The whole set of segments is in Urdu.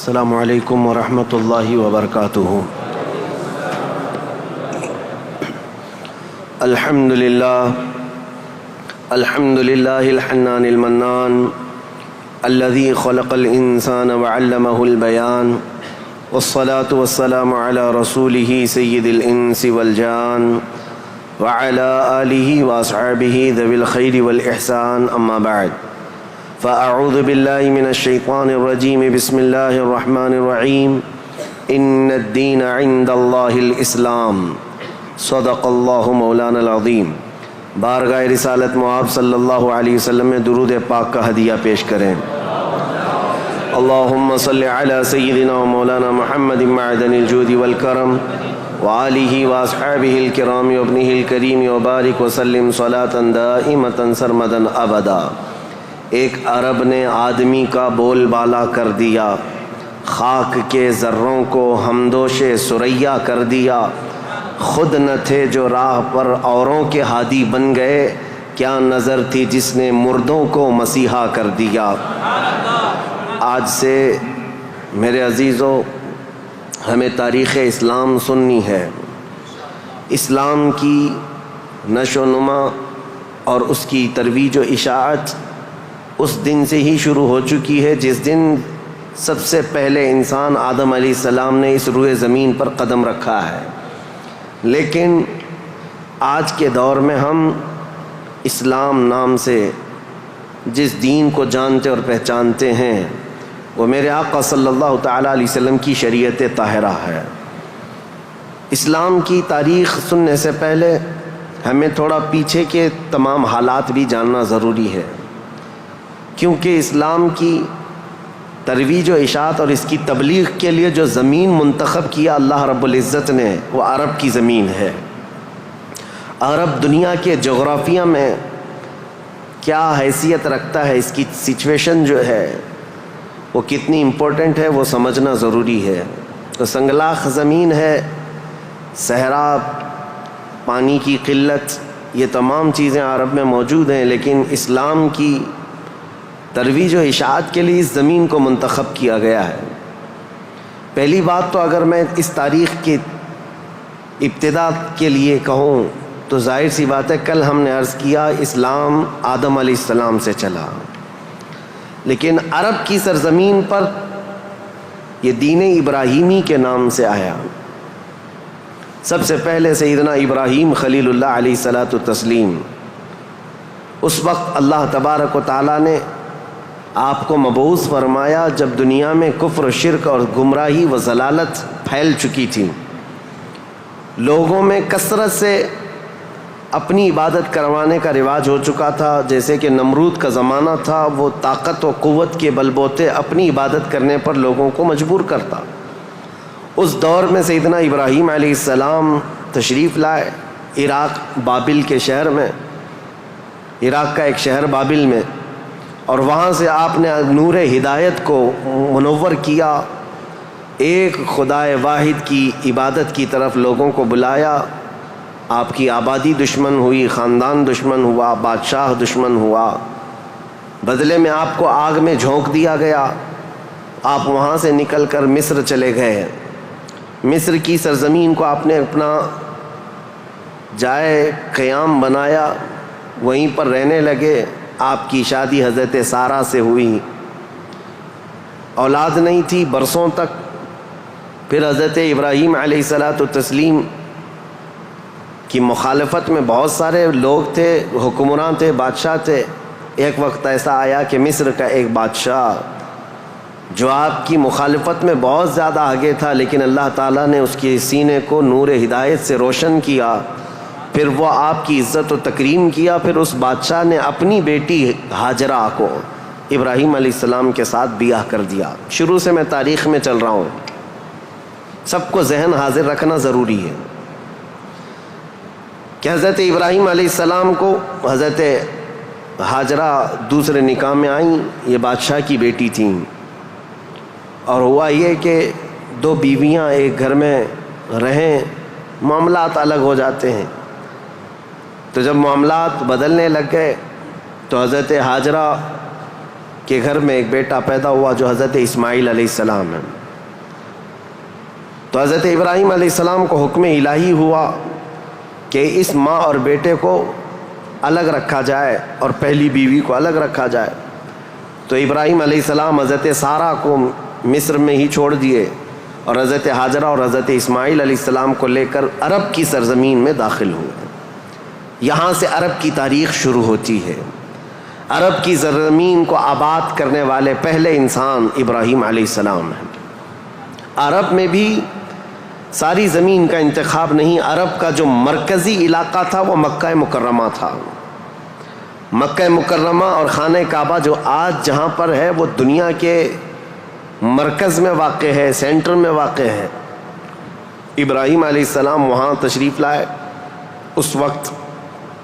السلام علیکم ورحمۃ اللہ وبرکاتہ۔ الحمد للہ الحنان المنان الذي خلق الانسان وعلمه البیان، والصلاة والسلام على رسوله سید الانس والجان وعلى آلہ واصحابہ ذوی الخیر والاحسان، اما بعد فاعوذ باللہ من الشیطان الرجیم، بسم اللہ الرحمن الرحیم۔ ان الدین عند اللہ الاسلام، صدق اللہ مولانا العظیم۔ بارگاہ رسالت معاب صلی اللہ علیہ وسلم میں درود پاک کا ہدیہ پیش کریں۔ اللہم صلی علی سیدنا و مولانا محمد معدن الجود والکرم وآلہ واصحابہ الکرام وابنہ الکریم وبارک وسلم صلاة دائمة سرمدا ابدا۔ ایک عرب نے آدمی کا بول بالا کر دیا، خاک کے ذروں کو ہمدوش ثریا کر دیا۔ خود نہ تھے جو راہ پر اوروں کے ہادی بن گئے، کیا نظر تھی جس نے مردوں کو مسیحا کر دیا۔ آج سے میرے عزیزو ہمیں تاریخ اسلام سننی ہے۔ اسلام کی نشو و نما اور اس کی ترویج و اشاعت اس دن سے ہی شروع ہو چکی ہے جس دن سب سے پہلے انسان آدم علیہ السلام نے اس روئے زمین پر قدم رکھا ہے۔ لیکن آج کے دور میں ہم اسلام نام سے جس دین کو جانتے اور پہچانتے ہیں وہ میرے آقا صلی اللہ تعالیٰ علیہ وسلم کی شریعت طاہرہ ہے۔ اسلام کی تاریخ سننے سے پہلے ہمیں تھوڑا پیچھے کے تمام حالات بھی جاننا ضروری ہے، کیونکہ اسلام کی ترویج و اشاعت اور اس کی تبلیغ کے لیے جو زمین منتخب کیا اللہ رب العزت نے، وہ عرب کی زمین ہے۔ عرب دنیا کے جغرافیہ میں کیا حیثیت رکھتا ہے، اس کی سچویشن جو ہے وہ کتنی امپورٹنٹ ہے، وہ سمجھنا ضروری ہے۔ تو سنگلاخ زمین ہے، صحرا، پانی کی قلت، یہ تمام چیزیں عرب میں موجود ہیں، لیکن اسلام کی ترویج و اشاعت کے لیے اس زمین کو منتخب کیا گیا ہے۔ پہلی بات تو اگر میں اس تاریخ کی ابتدا کے لیے کہوں تو ظاہر سی بات ہے، کل ہم نے عرض کیا اسلام آدم علیہ السلام سے چلا، لیکن عرب کی سرزمین پر یہ دین ابراہیمی کے نام سے آیا۔ سب سے پہلے سیدنا ابراہیم خلیل اللہ علیہ الصلاۃ والتسلیم، اس وقت اللہ تبارک و تعالیٰ نے آپ کو مبعوث فرمایا جب دنیا میں کفر و شرک اور گمراہی و ضلالت پھیل چکی تھی، لوگوں میں کثرت سے اپنی عبادت کروانے کا رواج ہو چکا تھا۔ جیسے کہ نمرود کا زمانہ تھا، وہ طاقت و قوت کے بل بوتے اپنی عبادت کرنے پر لوگوں کو مجبور کرتا۔ اس دور میں سیدنا ابراہیم علیہ السلام تشریف لائے عراق بابل کے شہر میں، عراق کا ایک شہر بابل میں، اور وہاں سے آپ نے نور ہدایت کو منور کیا، ایک خدائے واحد کی عبادت کی طرف لوگوں کو بلایا۔ آپ کی آبادی دشمن ہوئی، خاندان دشمن ہوا، بادشاہ دشمن ہوا، بدلے میں آپ کو آگ میں جھونک دیا گیا۔ آپ وہاں سے نکل کر مصر چلے گئے۔ مصر کی سرزمین کو آپ نے اپنا جائے قیام بنایا، وہیں پر رہنے لگے۔ آپ کی شادی حضرت سارہ سے ہوئی، اولاد نہیں تھی برسوں تک۔ پھر حضرت ابراہیم علیہ الصلاۃ والتسلیم کی مخالفت میں بہت سارے لوگ تھے، حکمران تھے، بادشاہ تھے۔ ایک وقت ایسا آیا کہ مصر کا ایک بادشاہ جو آپ کی مخالفت میں بہت زیادہ آگے تھا، لیکن اللہ تعالیٰ نے اس کے سینے کو نور ہدایت سے روشن کیا، پھر وہ آپ کی عزت و تکریم کیا۔ پھر اس بادشاہ نے اپنی بیٹی ہاجرہ کو ابراہیم علیہ السلام کے ساتھ بیاہ کر دیا۔ شروع سے میں تاریخ میں چل رہا ہوں، سب کو ذہن حاضر رکھنا ضروری ہے کہ حضرت ابراہیم علیہ السلام کو حضرت ہاجرہ دوسرے نکاح میں آئیں، یہ بادشاہ کی بیٹی تھیں، اور ہوا یہ کہ دو بیویاں ایک گھر میں رہیں، معاملات الگ ہو جاتے ہیں۔ تو جب معاملات بدلنے لگ گئے تو حضرت ہاجرہ کے گھر میں ایک بیٹا پیدا ہوا جو حضرت اسماعیل علیہ السلام ہے۔ تو حضرت ابراہیم علیہ السلام کو حکم الہی ہوا کہ اس ماں اور بیٹے کو الگ رکھا جائے اور پہلی بیوی کو الگ رکھا جائے. تو ابراہیم علیہ السلام حضرت سارہ کو مصر میں ہی چھوڑ دیے اور حضرت ہاجرہ اور حضرت اسماعیل علیہ السلام کو لے کر عرب کی سرزمین میں داخل ہوئے. یہاں سے عرب کی تاریخ شروع ہوتی ہے. عرب کی سرزمین کو آباد کرنے والے پہلے انسان ابراہیم علیہ السلام ہیں. عرب میں بھی ساری زمین کا انتخاب نہیں. عرب کا جو مرکزی علاقہ تھا وہ مکہ مکرمہ تھا. مکہ مکرمہ اور خانہ کعبہ جو آج جہاں پر ہے وہ دنیا کے مرکز میں واقع ہے, سینٹر میں واقع ہے. ابراہیم علیہ السلام وہاں تشریف لائے. اس وقت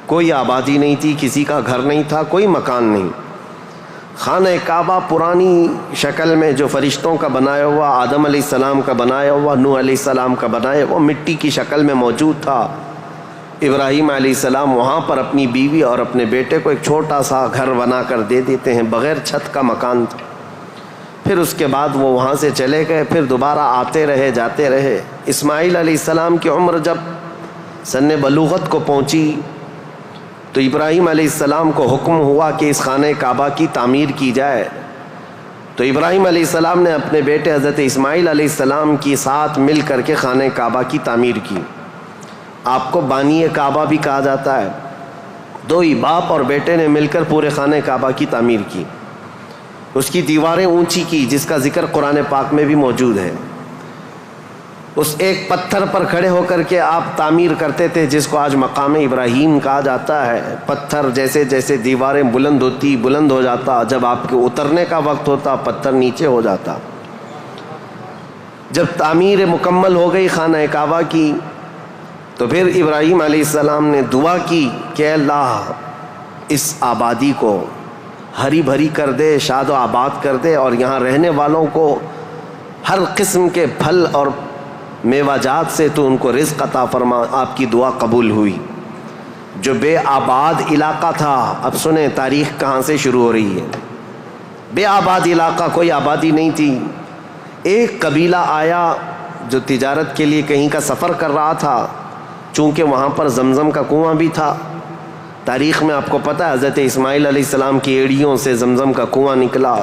کوئی آبادی نہیں تھی, کسی کا گھر نہیں تھا, کوئی مکان نہیں. خانہ کعبہ پرانی شکل میں جو فرشتوں کا بنایا ہوا, آدم علیہ السلام کا بنایا ہوا, نوح علیہ السلام کا بنایا ہوا مٹی کی شکل میں موجود تھا. ابراہیم علیہ السلام وہاں پر اپنی بیوی اور اپنے بیٹے کو ایک چھوٹا سا گھر بنا کر دے دیتے ہیں, بغیر چھت کا مکان تھا. پھر اس کے بعد وہ وہاں سے چلے گئے, پھر دوبارہ آتے رہے جاتے رہے. اسماعیل علیہ السلام کی عمر جب سن بلوغت کو پہنچی تو ابراہیم علیہ السلام کو حکم ہوا کہ اس خانہ کعبہ کی تعمیر کی جائے. تو ابراہیم علیہ السلام نے اپنے بیٹے حضرت اسماعیل علیہ السلام کے ساتھ مل کر کے خانہ کعبہ کی تعمیر کی. آپ کو بانی کعبہ بھی کہا جاتا ہے. دو ہی باپ اور بیٹے نے مل کر پورے خانہ کعبہ کی تعمیر کی. اس کی دیواریں اونچی کی, جس کا ذکر قرآن پاک میں بھی موجود ہے. اس ایک پتھر پر کھڑے ہو کر کے آپ تعمیر کرتے تھے, جس کو آج مقام ابراہیم کہا جاتا ہے. پتھر جیسے جیسے دیواریں بلند ہوتی بلند ہو جاتا, جب آپ کے اترنے کا وقت ہوتا پتھر نیچے ہو جاتا. جب تعمیر مکمل ہو گئی خانہ کعبہ کی تو پھر ابراہیم علیہ السلام نے دعا کی کہ اللہ اس آبادی کو ہری بھری کر دے, شاد و آباد کر دے, اور یہاں رہنے والوں کو ہر قسم کے پھل اور میوہ جات سے تو ان کو رزق عطا فرما. آپ کی دعا قبول ہوئی. جو بے آباد علاقہ تھا, اب سنیں تاریخ کہاں سے شروع ہو رہی ہے. بے آباد علاقہ, کوئی آبادی نہیں تھی. ایک قبیلہ آیا جو تجارت کے لیے کہیں کا سفر کر رہا تھا. چونکہ وہاں پر زمزم کا کنواں بھی تھا. تاریخ میں آپ کو پتہ ہے حضرت اسماعیل علیہ السلام کی ایڑیوں سے زمزم کا کنواں نکلا,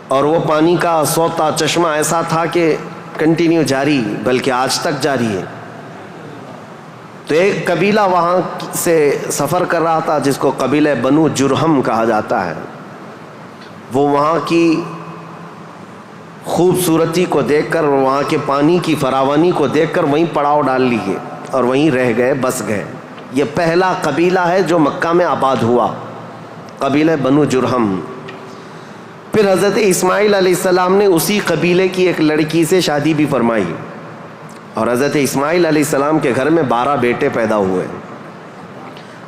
اور وہ پانی کا سوتا چشمہ ایسا تھا کہ کنٹینیو جاری, بلکہ آج تک جاری ہے. تو ایک قبیلہ وہاں سے سفر کر رہا تھا جس کو قبیلہ بنو جرہم کہا جاتا ہے. وہ وہاں کی خوبصورتی کو دیکھ کر, وہاں کے پانی کی فراوانی کو دیکھ کر وہیں پڑاؤ ڈال لیے اور وہیں رہ گئے, بس گئے. یہ پہلا قبیلہ ہے جو مکہ میں آباد ہوا, قبیلہ بنو جرہم. پھر حضرت اسماعیل علیہ السلام نے اسی قبیلے کی ایک لڑکی سے شادی بھی فرمائی, اور حضرت اسماعیل علیہ السلام کے گھر میں 12 بیٹے پیدا ہوئے.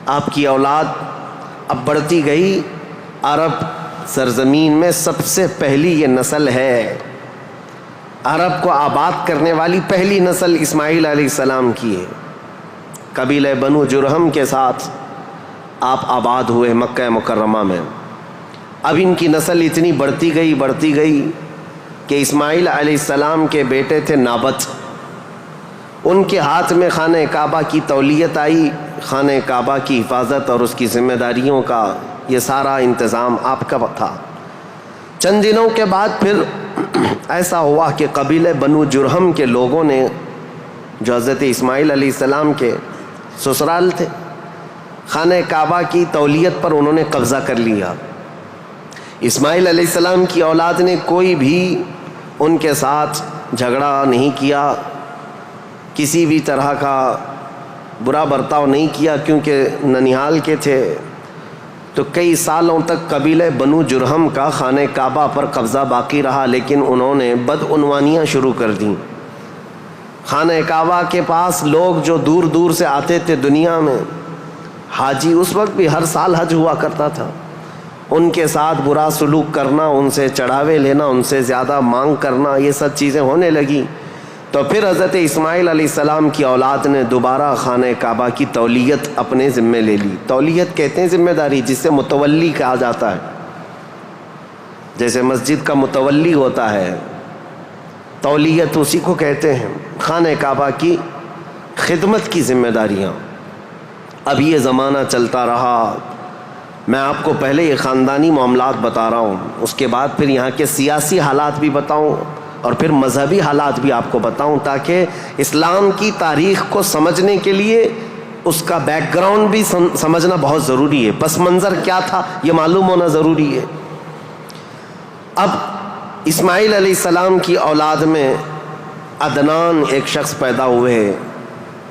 آپ کی اولاد اب بڑھتی گئی. عرب سرزمین میں سب سے پہلی یہ نسل ہے. عرب کو آباد کرنے والی پہلی نسل اسماعیل علیہ السلام کی ہے. قبیلہ بنو جرہم کے ساتھ آپ آباد ہوئے مکہ مکرمہ میں. اب ان کی نسل اتنی بڑھتی گئی کہ اسماعیل علیہ السلام کے بیٹے تھے نابت. ان کے ہاتھ میں خانہ کعبہ کی تولیت آئی. خانہ کعبہ کی حفاظت اور اس کی ذمہ داریوں کا یہ سارا انتظام آپ کا تھا. چند دنوں کے بعد پھر ایسا ہوا کہ قبیلہ بنو جرہم کے لوگوں نے, جو حضرت اسماعیل علیہ السلام کے سسرال تھے, خانہ کعبہ کی تولیت پر انہوں نے قبضہ کر لیا. اسماعیل علیہ السلام کی اولاد نے کوئی بھی ان کے ساتھ جھگڑا نہیں کیا, کسی بھی طرح کا برا برتاؤ نہیں کیا, کیونکہ ننیال کے تھے. تو کئی سالوں تک قبیلہ بنو جرہم کا خانہ کعبہ پر قبضہ باقی رہا, لیکن انہوں نے بدعنوانیاں شروع کر دیں. خانہ کعبہ کے پاس لوگ جو دور دور سے آتے تھے دنیا میں, حاجی, اس وقت بھی ہر سال حج ہوا کرتا تھا, ان کے ساتھ برا سلوک کرنا, ان سے چڑھاوے لینا, ان سے زیادہ مانگ کرنا, یہ سب چیزیں ہونے لگیں. تو پھر حضرت اسماعیل علیہ السلام کی اولاد نے دوبارہ خانہ کعبہ کی تولیت اپنے ذمے لے لی. تولیت کہتے ہیں ذمہ داری, جس سے متولی کہا جاتا ہے. جیسے مسجد کا متولی ہوتا ہے, تولیت اسی کو کہتے ہیں، خانہ کعبہ کی خدمت کی ذمہ داریاں۔ اب یہ زمانہ چلتا رہا، میں آپ کو پہلے یہ خاندانی معاملات بتا رہا ہوں، اس کے بعد پھر یہاں کے سیاسی حالات بھی بتاؤں اور پھر مذہبی حالات بھی آپ کو بتاؤں، تاکہ اسلام کی تاریخ کو سمجھنے کے لیے اس کا بیک گراؤنڈ بھی سمجھنا بہت ضروری ہے، پس منظر کیا تھا یہ معلوم ہونا ضروری ہے۔ اب اسماعیل علیہ السلام کی اولاد میں عدنان ایک شخص پیدا ہوئے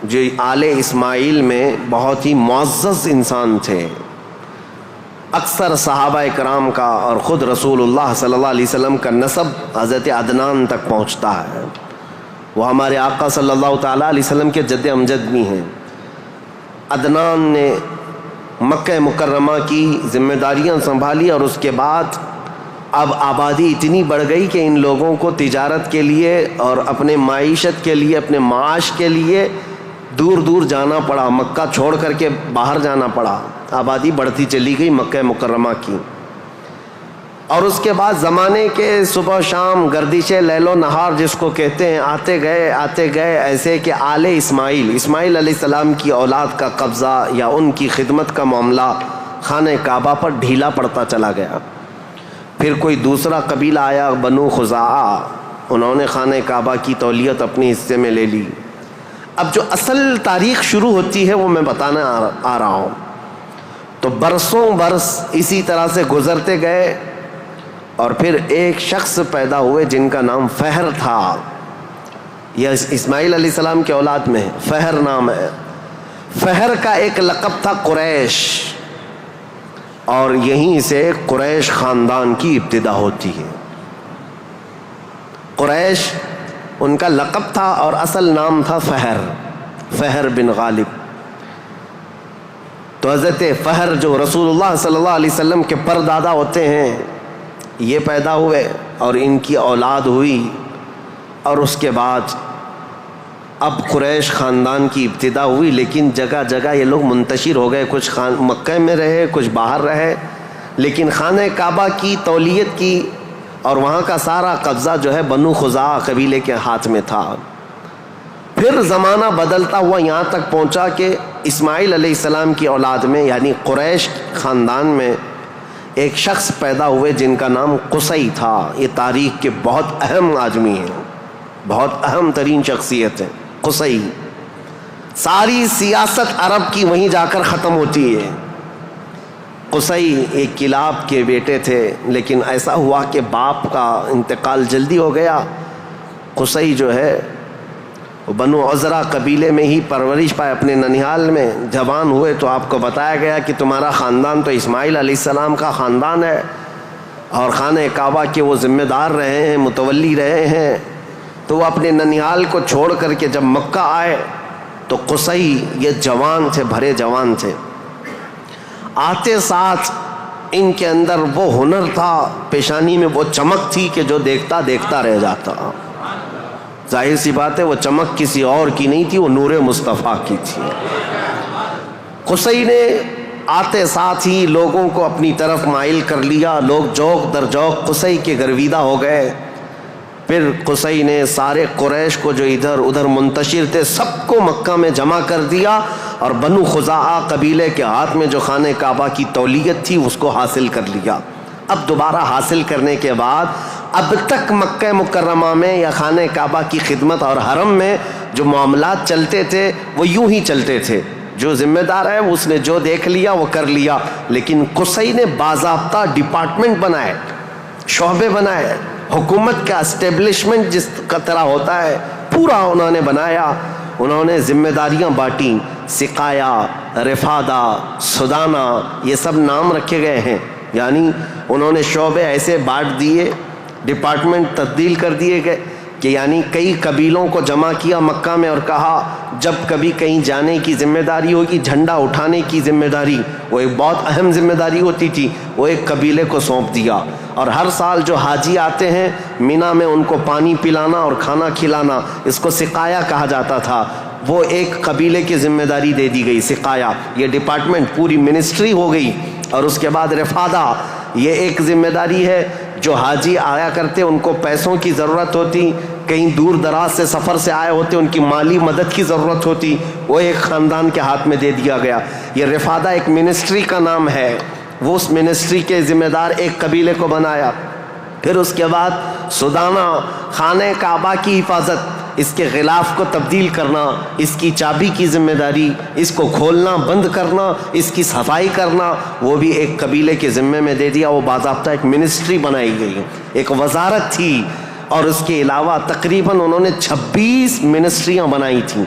جو آل اسماعیل میں بہت ہی معزز انسان تھے۔ اکثر صحابہ کرام کا اور خود رسول اللہ صلی اللہ علیہ وسلم کا نسب حضرت عدنان تک پہنچتا ہے، وہ ہمارے آقا صلی اللہ تعالیٰ علیہ وسلم کے جد امجد بھی ہیں۔ عدنان نے مکہ مکرمہ کی ذمہ داریاں سنبھالی اور اس کے بعد اب آبادی اتنی بڑھ گئی کہ ان لوگوں کو تجارت کے لیے اور اپنے معیشت کے لیے، اپنے معاش کے لیے دور دور جانا پڑا، مکہ چھوڑ کر کے باہر جانا پڑا، آبادی بڑھتی چلی گئی مکہ مکرمہ کی۔ اور اس کے بعد زمانے کے صبح شام گردش لیل و نہار جس کو کہتے ہیں، آتے گئے ایسے کہ آل اسماعیل علیہ السلام کی اولاد کا قبضہ یا ان کی خدمت کا معاملہ خانہ کعبہ پر ڈھیلا پڑتا چلا گیا۔ پھر کوئی دوسرا قبیلہ آیا، بنو خزاعہ، انہوں نے خانہ کعبہ کی تولیت اپنے حصے میں لے لی۔ اب جو اصل تاریخ شروع ہوتی ہے وہ میں بتانا آ رہا ہوں۔ تو برسوں برس اسی طرح سے گزرتے گئے اور پھر ایک شخص پیدا ہوئے جن کا نام فہر تھا۔ یہ اسماعیل علیہ السلام کے اولاد میں ہے، فہر نام ہے۔ فہر کا ایک لقب تھا قریش، اور یہیں سے قریش خاندان کی ابتدا ہوتی ہے۔ قریش ان کا لقب تھا اور اصل نام تھا فہر بن غالب۔ تو حضرت فہر جو رسول اللہ صلی اللہ علیہ وسلم کے پردادا ہوتے ہیں، یہ پیدا ہوئے اور ان کی اولاد ہوئی، اور اس کے بعد اب قریش خاندان کی ابتدا ہوئی، لیکن جگہ جگہ یہ لوگ منتشر ہو گئے، کچھ مکہ میں رہے، کچھ باہر رہے، لیکن خانہ کعبہ کی تولیت کی اور وہاں کا سارا قبضہ جو ہے بنو خزاعہ قبیلے کے ہاتھ میں تھا۔ پھر زمانہ بدلتا ہوا یہاں تک پہنچا کہ اسماعیل علیہ السلام کی اولاد میں یعنی قریش خاندان میں ایک شخص پیدا ہوئے جن کا نام قصی تھا۔ یہ تاریخ کے بہت اہم آدمی ہیں، بہت اہم ترین شخصیت ہے قصی۔ ساری سیاست عرب کی وہیں جا کر ختم ہوتی ہے۔ قصی ایک کلاب کے بیٹے تھے، لیکن ایسا ہوا کہ باپ کا انتقال جلدی ہو گیا۔ قصی جو ہے بنو عزرا قبیلے میں ہی پرورش پائے اپنے ننیال میں۔ جوان ہوئے تو آپ کو بتایا گیا کہ تمہارا خاندان تو اسماعیل علیہ السلام کا خاندان ہے اور خانہ کعبہ کے وہ ذمہ دار رہے ہیں، متولی رہے ہیں۔ تو وہ اپنے ننیال کو چھوڑ کر کے جب مکہ آئے تو قصی یہ جوان تھے، بھرے جوان تھے۔ آتے ساتھ ان کے اندر وہ ہنر تھا، پیشانی میں وہ چمک تھی کہ جو دیکھتا دیکھتا رہ جاتا۔ ظاہر سی بات ہے وہ چمک کسی اور کی نہیں تھی، وہ نور مصطفیٰ کی تھی۔ قصی نے آتے ساتھ ہی لوگوں کو اپنی طرف مائل کر لیا، لوگ جوق در جوق قصی کے گرویدہ ہو گئے۔ پھر قصی نے سارے قریش کو جو ادھر ادھر منتشر تھے سب کو مکہ میں جمع کر دیا، اور بنو خزاعہ قبیلے کے ہاتھ میں جو خانہ کعبہ کی تولیت تھی اس کو حاصل کر لیا۔ اب دوبارہ حاصل کرنے کے بعد اب تک مکہ مکرمہ میں یا خانہ کعبہ کی خدمت اور حرم میں جو معاملات چلتے تھے وہ یوں ہی چلتے تھے۔ جو ذمہ دار ہے اس نے جو دیکھ لیا وہ کر لیا، لیکن قصی نے باضابطہ ڈپارٹمنٹ بنائے، شعبے بنائے، حکومت کا اسٹیبلشمنٹ جس کا طرح ہوتا ہے پورا انہوں نے بنایا۔ انہوں نے ذمہ داریاں بانٹیں، سقایا، رفادہ، سدانہ، یہ سب نام رکھے گئے ہیں، یعنی انہوں نے شعبے ایسے بانٹ دیے، ڈپارٹمنٹ تبدیل کر دیے گئے کہ یعنی کئی قبیلوں کو جمع کیا مکہ میں اور کہا جب کبھی کہیں جانے کی ذمہ داری ہوگی، جھنڈا اٹھانے کی ذمہ داری، وہ ایک بہت اہم ذمہ داری ہوتی تھی، وہ ایک قبیلے کو سونپ دیا۔ اور ہر سال جو حاجی آتے ہیں مینا میں ان کو پانی پلانا اور کھانا کھلانا، اس کو سقایا کہا جاتا تھا، وہ ایک قبیلے کی ذمہ داری دے دی گئی، سقایا، یہ ڈپارٹمنٹ پوری منسٹری ہو گئی۔ اور اس کے بعد رفادہ، یہ ایک ذمہ داری ہے جو حاجی آیا کرتے ان کو پیسوں کی ضرورت ہوتی، کہیں دور دراز سے سفر سے آئے ہوتے ان کی مالی مدد کی ضرورت ہوتی، وہ ایک خاندان کے ہاتھ میں دے دیا گیا۔ یہ رفادہ ایک منسٹری کا نام ہے، وہ اس منسٹری کے ذمہ دار ایک قبیلے کو بنایا۔ پھر اس کے بعد سدانہ، خانہ کعبہ کی حفاظت، اس کے غلاف کو تبدیل کرنا، اس کی چابی کی ذمہ داری، اس کو کھولنا بند کرنا، اس کی صفائی کرنا، وہ بھی ایک قبیلے کے ذمے میں دے دیا۔ وہ باضابطہ ایک منسٹری بنائی گئی، ایک وزارت تھی، اور اس کے علاوہ تقریباً انہوں نے 26 منسٹریاں بنائی تھیں،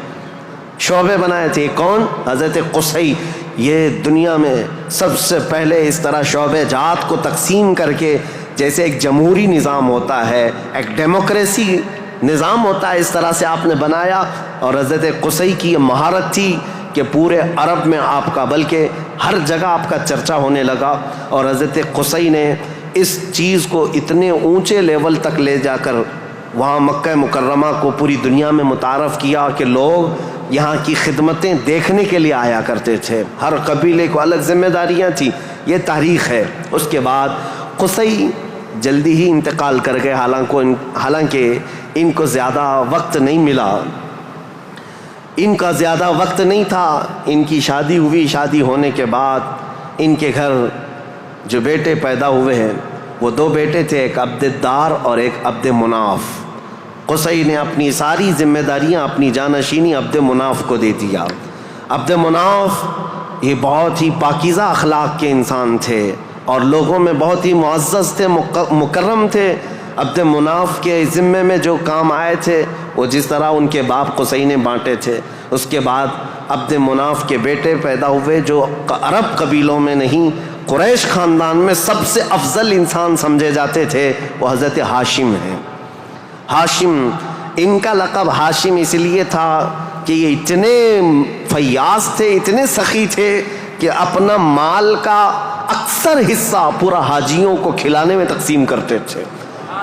شعبے بنائے تھے۔ کون؟ حضرت قصی۔ یہ دنیا میں سب سے پہلے اس طرح شعبے جات کو تقسیم کر کے، جیسے ایک جمہوری نظام ہوتا ہے، ایک ڈیموکریسی نظام ہوتا ہے، اس طرح سے آپ نے بنایا۔ اور حضرت قصی کی یہ مہارت تھی کہ پورے عرب میں آپ کا، بلکہ ہر جگہ آپ کا چرچا ہونے لگا۔ اور حضرت قصی نے اس چیز کو اتنے اونچے لیول تک لے جا کر وہاں مکہ مکرمہ کو پوری دنیا میں متعارف کیا کہ لوگ یہاں کی خدمتیں دیکھنے کے لیے آیا کرتے تھے۔ ہر قبیلے کو الگ ذمہ داریاں تھیں۔ یہ تاریخ ہے۔ اس کے بعد قصی جلدی ہی انتقال کر گئے، حالانکہ ان کو زیادہ وقت نہیں ملا، ان کا زیادہ وقت نہیں تھا۔ ان کی شادی ہوئی، شادی ہونے کے بعد ان کے گھر جو بیٹے پیدا ہوئے ہیں وہ 2 بیٹے تھے، ایک عبد الدار اور ایک عبد مناف۔ قصی نے اپنی ساری ذمہ داریاں، اپنی جانشینی عبد مناف کو دے دیا۔ عبد مناف یہ بہت ہی پاکیزہ اخلاق کے انسان تھے اور لوگوں میں بہت ہی معزز تھے، مکرم تھے۔ عبد مناف کے ذمے میں جو کام آئے تھے وہ جس طرح ان کے باپ قصی نے بانٹے تھے۔ اس کے بعد عبد مناف کے بیٹے پیدا ہوئے جو عرب قبیلوں میں نہیں، قریش خاندان میں سب سے افضل انسان سمجھے جاتے تھے، وہ حضرت ہاشم ہیں۔ ہاشم، ان کا لقب ہاشم اس لیے تھا کہ یہ اتنے فیاض تھے، اتنے سخی تھے کہ اپنا مال کا اکثر حصہ پورا حاجیوں کو کھلانے میں تقسیم کرتے تھے۔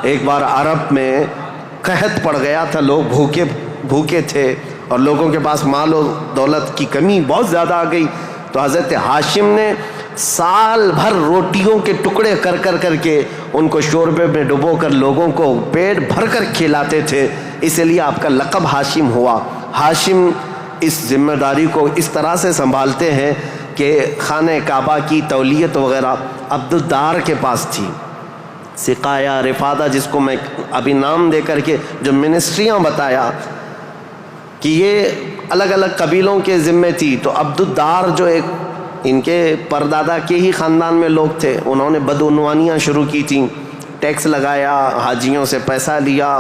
ایک بار عرب میں قحط پڑ گیا تھا، لوگ بھوکے تھے اور لوگوں کے پاس مال و دولت کی کمی بہت زیادہ آ گئی، تو حضرت ہاشم نے سال بھر روٹیوں کے ٹکڑے کر کے ان کو شوربے میں ڈبو کر لوگوں کو پیٹ بھر کر کھلاتے تھے، اس لیے آپ کا لقب ہاشم ہوا۔ ہاشم اس ذمہ داری کو اس طرح سے سنبھالتے ہیں کہ خانہ کعبہ کی تولیت وغیرہ عبد الدار کے پاس تھی۔ سقایہ، رفادہ، جس کو میں ابھی نام دے کر کے جو منسٹریاں بتایا کہ یہ الگ الگ قبیلوں کے ذمے تھی، تو عبد الدار جو ایک ان کے پردادا کے ہی خاندان میں لوگ تھے، انہوں نے بدعنوانیاں شروع کی تھیں، ٹیکس لگایا، حاجیوں سے پیسہ لیا،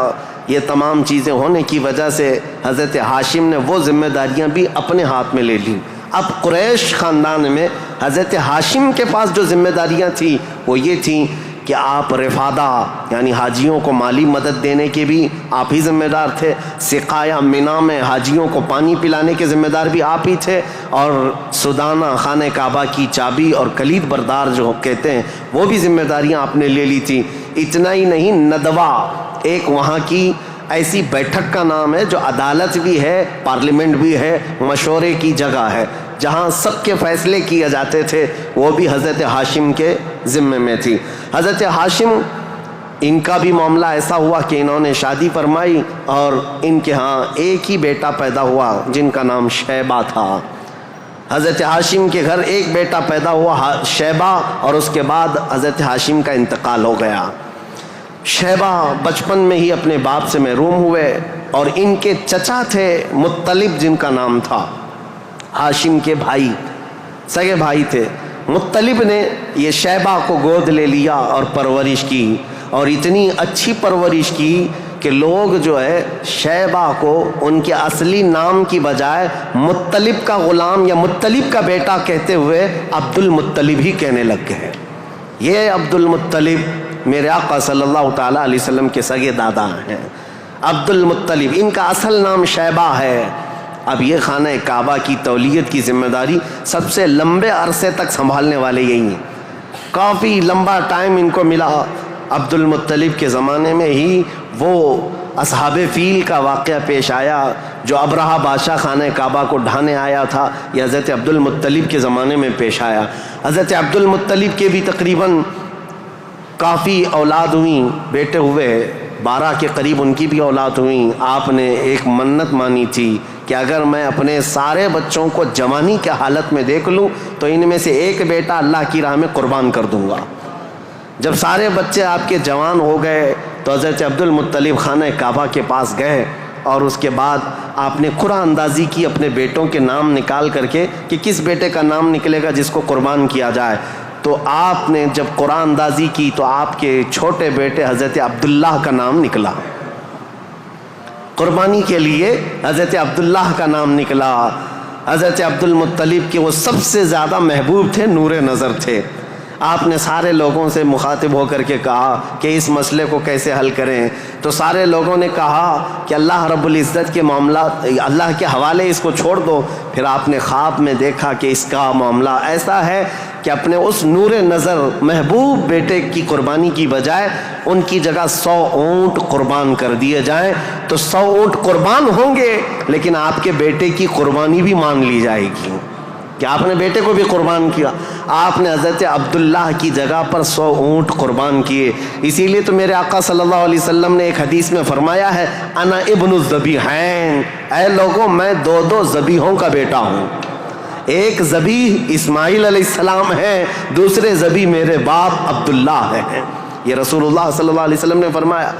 یہ تمام چیزیں ہونے کی وجہ سے حضرت ہاشم نے وہ ذمہ داریاں بھی اپنے ہاتھ میں لے لیں۔ اب قریش خاندان میں حضرت ہاشم کے پاس جو ذمہ داریاں تھیں وہ یہ تھیں کہ آپ رفادہ یعنی حاجیوں کو مالی مدد دینے کے بھی آپ ہی ذمہ دار تھے، سقایہ، مینا میں حاجیوں کو پانی پلانے کے ذمہ دار بھی آپ ہی تھے، اور سدانہ، خانہ کعبہ کی چابی اور کلید بردار جو کہتے ہیں وہ بھی ذمہ داریاں آپ نے لے لی تھی۔ اتنا ہی نہیں، ندوہ ایک وہاں کی ایسی بیٹھک کا نام ہے جو عدالت بھی ہے، پارلیمنٹ بھی ہے، مشورے کی جگہ ہے، جہاں سب کے فیصلے کیے جاتے تھے، وہ بھی حضرت ہاشم کے ذمے میں تھی۔ حضرت ہاشم، ان کا بھی معاملہ ایسا ہوا کہ انہوں نے شادی فرمائی اور ان کے ہاں ایک ہی بیٹا پیدا ہوا جن کا نام شیبہ تھا۔ حضرت ہاشم کے گھر ایک بیٹا پیدا ہوا شیبہ، اور اس کے بعد حضرت ہاشم کا انتقال ہو گیا۔ شیبہ بچپن میں ہی اپنے باپ سے محروم ہوئے، اور ان کے چچا تھے مطلب، جن کا نام تھا، ہاشم کے بھائی، سگے بھائی تھے۔ مطلب نے یہ شیبہ کو گود لے لیا اور پرورش کی، اور اتنی اچھی پرورش کی کہ لوگ جو ہے شیبہ کو ان کے اصلی نام کی بجائے مطلب کا غلام یا مطلب کا بیٹا کہتے ہوئے عبد المطلب ہی کہنے لگ گئے۔ یہ عبد المطلب میرے آقا صلی اللہ تعالیٰ علیہ وسلم کے سگے دادا ہیں، عبد المطلب، ان کا اصل نام شیبہ ہے۔ اب یہ خانہ کعبہ کی تولیت کی ذمہ داری سب سے لمبے عرصے تک سنبھالنے والے یہی ہیں، کافی لمبا ٹائم ان کو ملا۔ عبد المطلب کے زمانے میں ہی وہ اصحاب فیل کا واقعہ پیش آیا جو ابرہہ بادشاہ خانہ کعبہ کو ڈھانے آیا تھا، یہ حضرت عبد المطلب کے زمانے میں پیش آیا۔ حضرت عبد المطلب کے بھی تقریباً کافی اولاد ہوئیں، بیٹے ہوئے 12 کے قریب ان کی بھی اولاد ہوئیں. آپ نے ایک منت مانی تھی کہ اگر میں اپنے سارے بچوں کو جوانی کے حالت میں دیکھ لوں تو ان میں سے ایک بیٹا اللہ کی راہ میں قربان کر دوں گا. جب سارے بچے آپ کے جوان ہو گئے تو حضرت عبد المطلب خانہ کعبہ کے پاس گئے اور اس کے بعد آپ نے قرعہ اندازی کی اپنے بیٹوں کے نام نکال کر کے کہ کس بیٹے کا نام نکلے گا جس کو قربان کیا جائے. تو آپ نے جب قرعہ اندازی کی تو آپ کے چھوٹے بیٹے حضرت عبداللہ کا نام نکلا. قربانی کے لیے حضرت عبداللہ کا نام نکلا. حضرت عبد المطلب کے وہ سب سے زیادہ محبوب تھے، نور نظر تھے. آپ نے سارے لوگوں سے مخاطب ہو کر کے کہا کہ اس مسئلے کو کیسے حل کریں. تو سارے لوگوں نے کہا کہ اللہ رب العزت کے معاملات اللہ کے حوالے اس کو چھوڑ دو. پھر آپ نے خواب میں دیکھا کہ اس کا معاملہ ایسا ہے کہ اپنے اس نور نظر محبوب بیٹے کی قربانی کی بجائے ان کی جگہ 100 اونٹ قربان کر دیے جائیں. تو 100 اونٹ قربان ہوں گے لیکن آپ کے بیٹے کی قربانی بھی مان لی جائے گی کہ آپ نے بیٹے کو بھی قربان کیا. آپ نے حضرت عبداللہ کی جگہ پر 100 اونٹ قربان کیے. اسی لیے تو میرے آقا صلی اللہ علیہ وسلم نے ایک حدیث میں فرمایا ہے انا ابن الذبیحین، اے لوگوں میں 2 ذبیحوں کا بیٹا ہوں. ایک ذبیح اسماعیل علیہ السلام ہے، دوسرے ذبیح میرے باپ عبداللہ ہیں. یہ رسول اللہ صلی اللہ علیہ وسلم نے فرمایا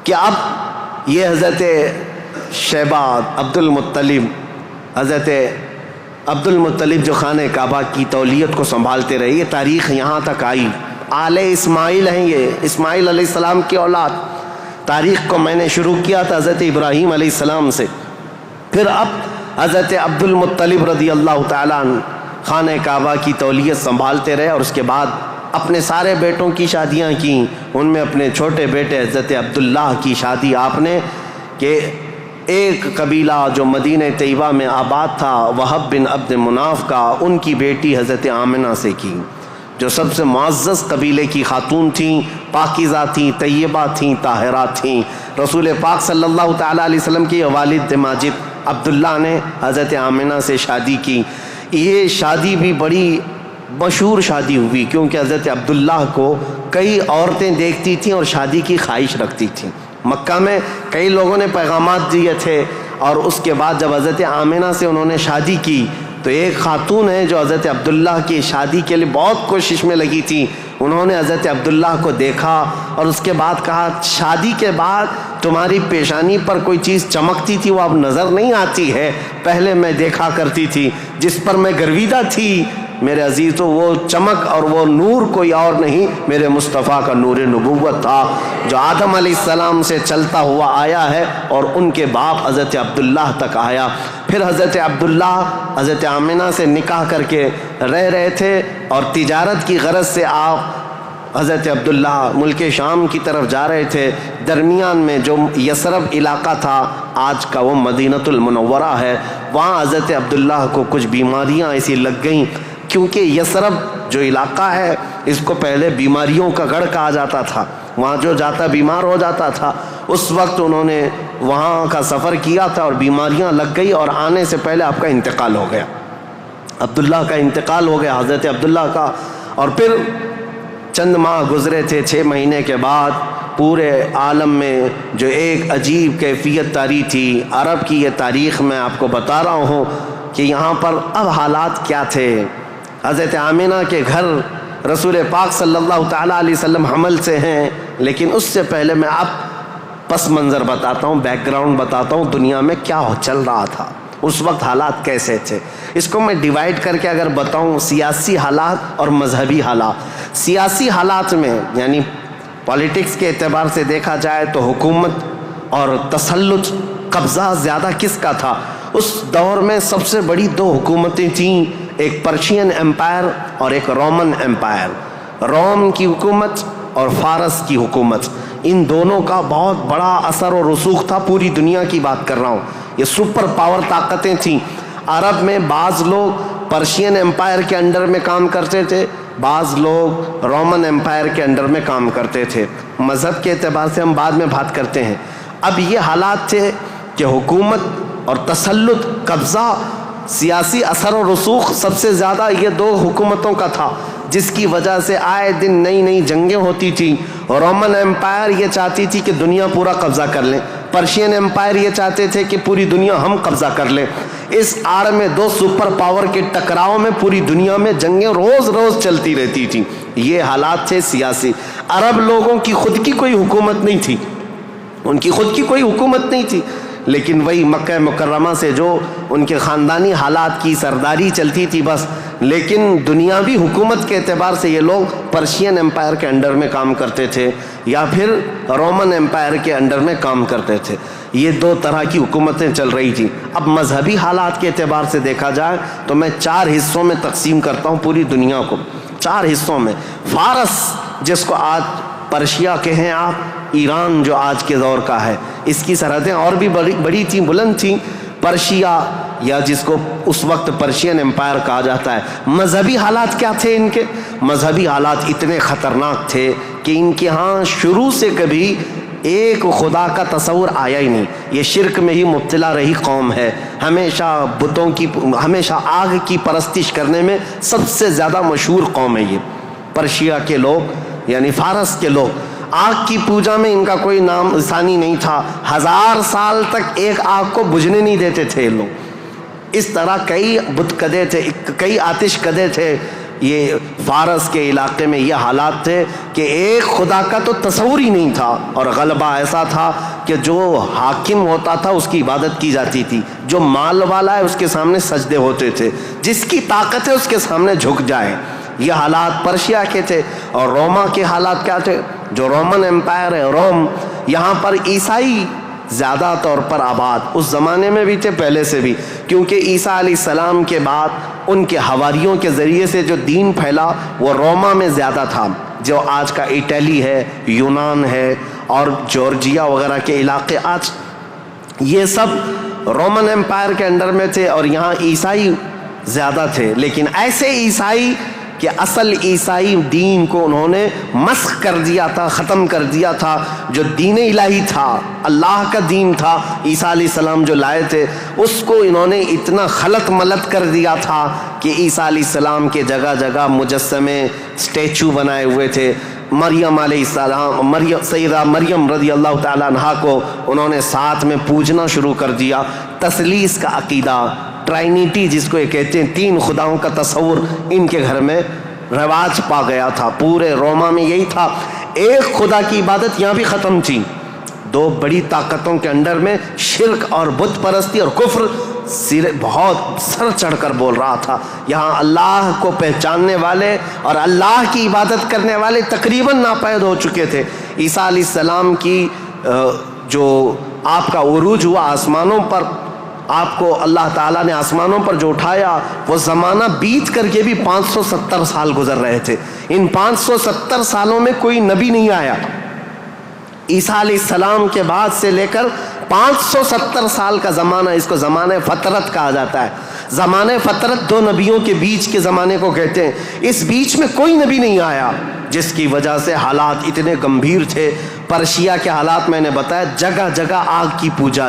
کہ اب یہ حضرت شیبہ عبد المطلب، حضرت عبد المطلب جو خانہ کعبہ کی تولیت کو سنبھالتے رہے، یہ تاریخ یہاں تک آئی. آل اسماعیل ہیں، یہ اسماعیل علیہ السلام کی اولاد. تاریخ کو میں نے شروع کیا تھا حضرت ابراہیم علیہ السلام سے. پھر اب حضرت عبد المطلب رضی اللہ تعالیٰ عنہ خانہ کعبہ کی تولیت سنبھالتے رہے اور اس کے بعد اپنے سارے بیٹوں کی شادیاں کیں. ان میں اپنے چھوٹے بیٹے حضرت عبداللہ کی شادی آپ نے کہ ایک قبیلہ جو مدینہ طیبہ میں آباد تھا وہب بن عبد مناف کا، ان کی بیٹی حضرت آمنہ سے کی، جو سب سے معزز قبیلے کی خاتون تھیں، پاکیزہ تھیں، طیبہ تھیں، طاہرہ تھیں. رسول پاک صلی اللہ تعالیٰ علیہ وسلم کے والد ماجد عبداللہ نے حضرت آمنہ سے شادی کی. یہ شادی بھی بڑی مشہور شادی ہوئی کیونکہ حضرت عبداللہ کو کئی عورتیں دیکھتی تھیں اور شادی کی خواہش رکھتی تھیں. مکہ میں کئی لوگوں نے پیغامات دیے تھے اور اس کے بعد جب حضرت آمنہ سے انہوں نے شادی کی تو ایک خاتون ہے جو حضرت عبداللہ کی شادی کے لیے بہت کوشش میں لگی تھی. انہوں نے حضرت عبداللہ کو دیکھا اور اس کے بعد کہا شادی کے بعد تمہاری پیشانی پر کوئی چیز چمکتی تھی وہ اب نظر نہیں آتی ہے، پہلے میں دیکھا کرتی تھی، جس پر میں گرویدہ تھی میرے عزیزو وہ چمک اور وہ نور کوئی اور نہیں میرے مصطفیٰ کا نور نبوت تھا جو آدم علیہ السلام سے چلتا ہوا آیا ہے اور ان کے باپ حضرت عبداللہ تک آیا. پھر حضرت عبداللہ حضرت آمنہ سے نکاح کر کے رہ رہے تھے اور تجارت کی غرض سے آپ حضرت عبداللہ ملک شام کی طرف جا رہے تھے. درمیان میں جو یثرب علاقہ تھا آج کا وہ مدینۃ المنورہ ہے، وہاں حضرت عبداللہ کو کچھ بیماریاں ایسی لگ گئیں کیونکہ یثرب جو علاقہ ہے اس کو پہلے بیماریوں کا گڑھ کہا جاتا تھا، وہاں جو جاتا بیمار ہو جاتا تھا. اس وقت انہوں نے وہاں کا سفر کیا تھا اور بیماریاں لگ گئی اور آنے سے پہلے آپ کا انتقال ہو گیا، عبداللہ کا انتقال ہو گیا حضرت عبداللہ کا. اور پھر چند ماہ گزرے تھے، 6 مہینے کے بعد پورے عالم میں جو ایک عجیب کیفیت طاری تھی. عرب کی یہ تاریخ میں آپ کو بتا رہا ہوں کہ یہاں پر اب حالات کیا تھے. حضرت آمنہ کے گھر رسول پاک صلی اللہ تعالیٰ علیہ وسلم حمل سے ہیں، لیکن اس سے پہلے میں اب پس منظر بتاتا ہوں، بیک گراؤنڈ بتاتا ہوں دنیا میں کیا چل رہا تھا، اس وقت حالات کیسے تھے. اس کو میں ڈیوائیڈ کر کے اگر بتاؤں سیاسی حالات اور مذہبی حالات. سیاسی حالات میں یعنی پالیٹکس کے اعتبار سے دیکھا جائے تو حکومت اور تسلط قبضہ زیادہ کس کا تھا. اس دور میں سب سے بڑی 2 حکومتیں تھیں، ایک پرشین امپائر اور ایک رومن امپائر. روم کی حکومت اور فارس کی حکومت، ان دونوں کا بہت بڑا اثر و رسوخ تھا. پوری دنیا کی بات کر رہا ہوں، یہ سپر پاور طاقتیں تھیں. عرب میں بعض لوگ پرشین امپائر کے انڈر میں کام کرتے تھے، بعض لوگ رومن امپائر کے انڈر میں کام کرتے تھے. مذہب کے اعتبار سے ہم بعد میں بات کرتے ہیں. اب یہ حالات تھے کہ حکومت اور تسلط، قبضہ، سیاسی اثر و رسوخ سب سے زیادہ یہ 2 حکومتوں کا تھا. جس کی وجہ سے آئے دن نئی نئی جنگیں ہوتی تھیں. رومن ایمپائر یہ چاہتی تھی کہ دنیا پورا قبضہ کر لیں, پرشین ایمپائر یہ چاہتے تھے کہ پوری دنیا ہم قبضہ کر لیں. اس آڑ میں دو سپر پاور کے ٹکراؤ میں پوری دنیا میں جنگیں روز روز چلتی رہتی تھیں. یہ حالات تھے سیاسی. عرب لوگوں کی خود کی کوئی حکومت نہیں تھی, ان کی خود کی کوئی حکومت نہیں تھی, لیکن وہی مکہ مکرمہ سے جو ان کے خاندانی حالات کی سرداری چلتی تھی بس. لیکن دنیاوی حکومت کے اعتبار سے یہ لوگ پرشین ایمپائر کے انڈر میں کام کرتے تھے یا پھر رومن ایمپائر کے انڈر میں کام کرتے تھے. یہ دو طرح کی حکومتیں چل رہی تھیں. اب مذہبی حالات کے اعتبار سے دیکھا جائے تو میں 4 حصوں میں تقسیم کرتا ہوں پوری دنیا کو, 4 حصوں میں. فارس جس کو آج پرشیا کہیں آپ, ایران جو آج کے دور کا ہے, اس کی سرحدیں اور بھی بڑی تھیں, بلند تھیں. پرشیا یا جس کو اس وقت پرشین ایمپائر کہا جاتا ہے. مذہبی حالات کیا تھے ان کے؟ مذہبی حالات اتنے خطرناک تھے کہ ان کے ہاں شروع سے کبھی ایک خدا کا تصور آیا ہی نہیں. یہ شرک میں ہی مبتلا رہی قوم ہے. ہمیشہ بتوں کی, ہمیشہ آگ کی پرستش کرنے میں سب سے زیادہ مشہور قوم ہے یہ پرشیا کے لوگ, یعنی فارس کے لوگ. آگ کی پوجا میں ان کا کوئی نام ثانی نہیں تھا. 1000 سال تک ایک آگ کو بجھنے نہیں دیتے تھے یہ لوگ. اس طرح کئی بت کدے تھے, کئی آتش کدے تھے. یہ فارس کے علاقے میں یہ حالات تھے کہ ایک خدا کا تو تصور ہی نہیں تھا, اور غلبہ ایسا تھا کہ جو حاکم ہوتا تھا اس کی عبادت کی جاتی تھی, جو مال والا ہے اس کے سامنے سجدے ہوتے تھے, جس کی طاقت ہے اس کے سامنے جھک جائے. یہ حالات پرشیا کے تھے. اور روما کے حالات کیا تھے؟ جو رومن ایمپائر ہے روم, یہاں پر عیسائی زیادہ طور پر آباد, اس زمانے میں بھی تھے پہلے سے بھی, کیونکہ عیسیٰ علیہ السلام کے بعد ان کے حواریوں کے ذریعے سے جو دین پھیلا وہ روما میں زیادہ تھا, جو آج کا اٹلی ہے, یونان ہے اور جورجیا وغیرہ کے علاقے آج یہ سب رومن ایمپائر کے انڈر میں تھے, اور یہاں عیسائی زیادہ تھے. لیکن ایسے عیسائی کہ اصل عیسائی دین کو انہوں نے مسخ کر دیا تھا, ختم کر دیا تھا. جو دین الہی تھا, اللہ کا دین تھا, عیسیٰ علیہ السلام جو لائے تھے, اس کو انہوں نے اتنا خلط ملط کر دیا تھا کہ عیسیٰ علیہ السلام کے جگہ جگہ مجسمے, اسٹیچو بنائے ہوئے تھے. مریم علیہ السلام, سیدہ مریم رضی اللہ تعالیٰ عنہا کو انہوں نے ساتھ میں پوجنا شروع کر دیا. تثلیث کا عقیدہ, ٹرائنیٹی جس کو یہ کہتے ہیں, 3 خداؤں کا تصور ان کے گھر میں رواج پا گیا تھا. پورے روما میں یہی تھا. ایک خدا کی عبادت یہاں بھی ختم تھی. 2 بڑی طاقتوں کے انڈر میں شرک اور بت پرستی اور کفر بہت سر چڑھ کر بول رہا تھا. یہاں اللہ کو پہچاننے والے اور اللہ کی عبادت کرنے والے تقریباً ناپید ہو چکے تھے. عیسیٰ علیہ السلام کی جو آپ کا عروج ہوا آسمانوں پر, آپ کو اللہ تعالیٰ نے آسمانوں پر جو اٹھایا, وہ زمانہ بیت کر کے بھی 570 سال گزر رہے تھے. ان 570 سالوں میں کوئی نبی نہیں آیا. عیسیٰ علیہ السلام کے بعد سے لے کر 570 سال کا زمانہ, اس کو زمانہ فترت کہا جاتا ہے. زمانہ فترت 2 نبیوں کے بیچ کے زمانے کو کہتے ہیں. اس بیچ میں کوئی نبی نہیں آیا, جس کی وجہ سے حالات اتنے گمبھیر تھے. پرشیا کے حالات میں نے بتایا, جگہ جگہ آگ کی پوجا,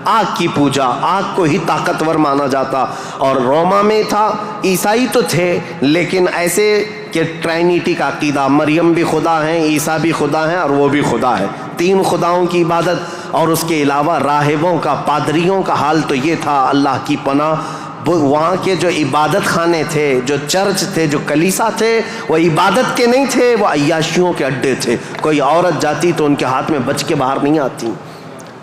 آگ کی پوجا, آگ کو ہی طاقتور مانا جاتا. اور روما میں تھا, عیسائی تو تھے لیکن ایسے کہ ٹرائنیٹی کا عقیدہ, مریم بھی خدا ہیں, عیسیٰ بھی خدا ہیں اور وہ بھی خدا ہے. 3 خداؤں کی عبادت. اور اس کے علاوہ راہبوں کا, پادریوں کا حال تو یہ تھا, اللہ کی پناہ, وہاں کے جو عبادت خانے تھے, جو چرچ تھے, جو کلیسا تھے, وہ عبادت کے نہیں تھے, وہ عیاشیوں کے اڈے تھے. کوئی عورت جاتی تو ان کے ہاتھ میں بچ کے باہر نہیں آتی,